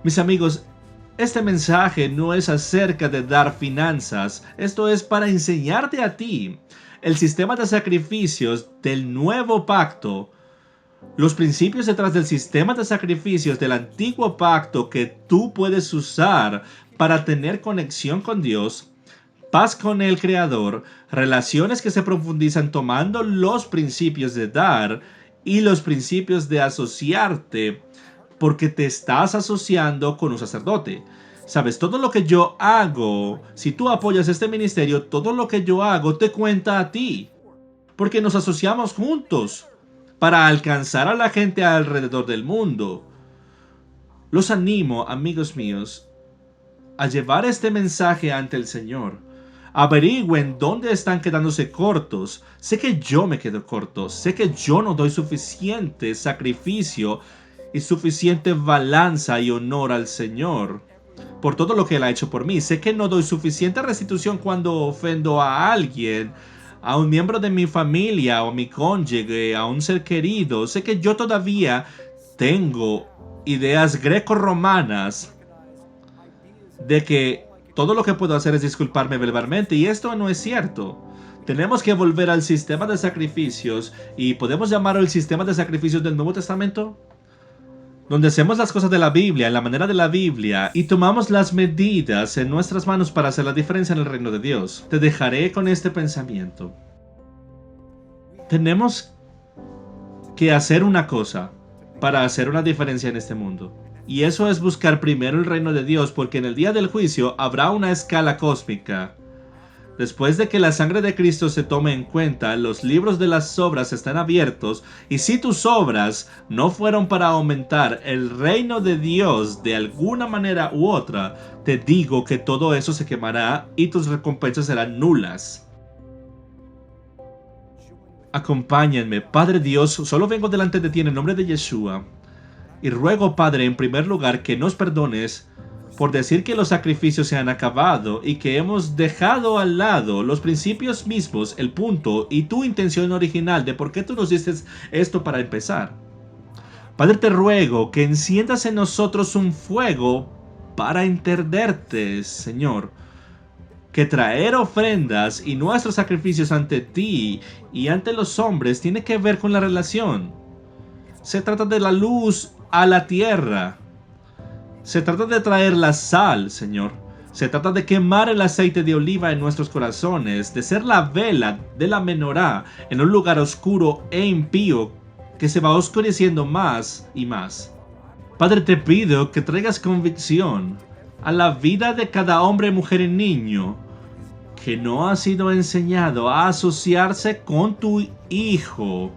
Mis amigos, este mensaje no es acerca de dar finanzas, esto es para enseñarte a ti el sistema de sacrificios del nuevo pacto, los principios detrás del sistema de sacrificios del antiguo pacto que tú puedes usar para tener conexión con Dios, paz con el Creador, relaciones que se profundizan tomando los principios de dar y los principios de asociarte porque te estás asociando con un sacerdote. Sabes, todo lo que yo hago, si tú apoyas este ministerio, todo lo que yo hago te cuenta a ti, porque nos asociamos juntos para alcanzar a la gente alrededor del mundo. Los animo, amigos míos, a llevar este mensaje ante el Señor. Averigüen dónde están quedándose cortos. Sé que yo me quedo corto. Sé que yo no doy suficiente sacrificio y suficiente balanza y honor al Señor por todo lo que Él ha hecho por mí. Sé que no doy suficiente restitución cuando ofendo a alguien, a un miembro de mi familia o a mi cónyuge, a un ser querido. Sé que yo todavía tengo ideas greco-romanas de que todo lo que puedo hacer es disculparme verbalmente, y esto no es cierto. Tenemos que volver al sistema de sacrificios, y podemos llamarlo el sistema de sacrificios del Nuevo Testamento, donde hacemos las cosas de la Biblia, en la manera de la Biblia, y tomamos las medidas en nuestras manos para hacer la diferencia en el reino de Dios. Te dejaré con este pensamiento. Tenemos que hacer una cosa para hacer una diferencia en este mundo. Y eso es buscar primero el reino de Dios, porque en el día del juicio habrá una escala cósmica. Después de que la sangre de Cristo se tome en cuenta, los libros de las obras están abiertos, y si tus obras no fueron para aumentar el reino de Dios de alguna manera u otra, te digo que todo eso se quemará y tus recompensas serán nulas. Acompáñenme, Padre Dios, solo vengo delante de ti en el nombre de Yeshua. Y ruego, Padre, en primer lugar, que nos perdones por decir que los sacrificios se han acabado y que hemos dejado al lado los principios mismos, el punto y tu intención original de por qué tú nos diste esto para empezar. Padre, te ruego que enciendas en nosotros un fuego para entenderte, Señor. Que traer ofrendas y nuestros sacrificios ante ti y ante los hombres tiene que ver con la relación. Se trata de la luz a la tierra. Se trata de traer la sal, Señor. Se trata de quemar el aceite de oliva en nuestros corazones, de ser la vela de la menorá en un lugar oscuro e impío que se va oscureciendo más y más. Padre, te pido que traigas convicción a la vida de cada hombre, mujer y niño que no ha sido enseñado a asociarse con tu Hijo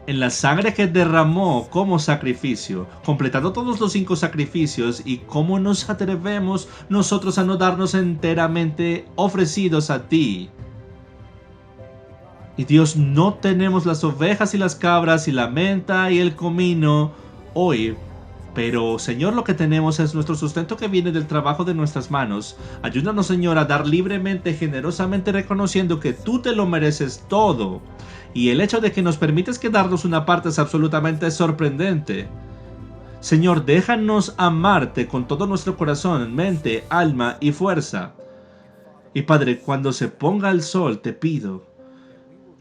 en la sangre que derramó como sacrificio, completando todos los 5 sacrificios, y cómo nos atrevemos nosotros a no darnos enteramente ofrecidos a ti. Y Dios, no tenemos las ovejas y las cabras y la menta y el comino hoy, pero Señor, lo que tenemos es nuestro sustento que viene del trabajo de nuestras manos. Ayúdanos, Señor, a dar libremente, generosamente, reconociendo que tú te lo mereces todo. Y el hecho de que nos permites quedarnos una parte es absolutamente sorprendente. Señor, déjanos amarte con todo nuestro corazón, mente, alma y fuerza. Y Padre, cuando se ponga el sol, te pido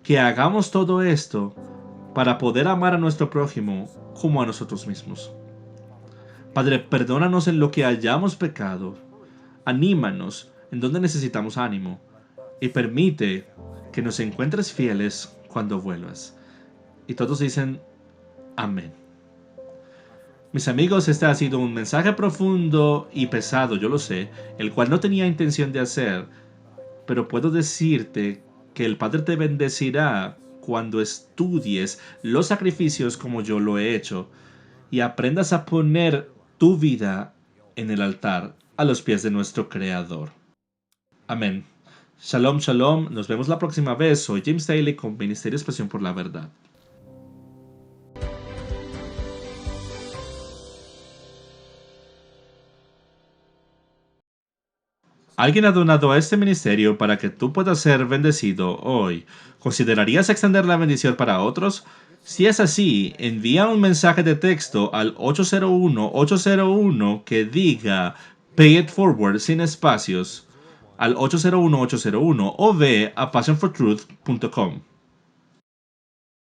que hagamos todo esto para poder amar a nuestro prójimo como a nosotros mismos. Padre, perdónanos en lo que hayamos pecado. Anímanos en donde necesitamos ánimo. Y permite que nos encuentres fieles cuando vuelvas. Y todos dicen amén. Mis amigos, este ha sido un mensaje profundo y pesado, yo lo sé, el cual no tenía intención de hacer, pero puedo decirte que el Padre te bendecirá cuando estudies los sacrificios como yo lo he hecho y aprendas a poner tu vida en el altar a los pies de nuestro Creador. Amén. Shalom, shalom. Nos vemos la próxima vez. Soy James Daly con Ministerio Pasión por la Verdad. Alguien ha donado a este ministerio para que tú puedas ser bendecido hoy. ¿Considerarías extender la bendición para otros? Si es así, envía un mensaje de texto al 801-801 que diga Pay It Forward sin espacios al 801-801 o ve a passionfortruth.com.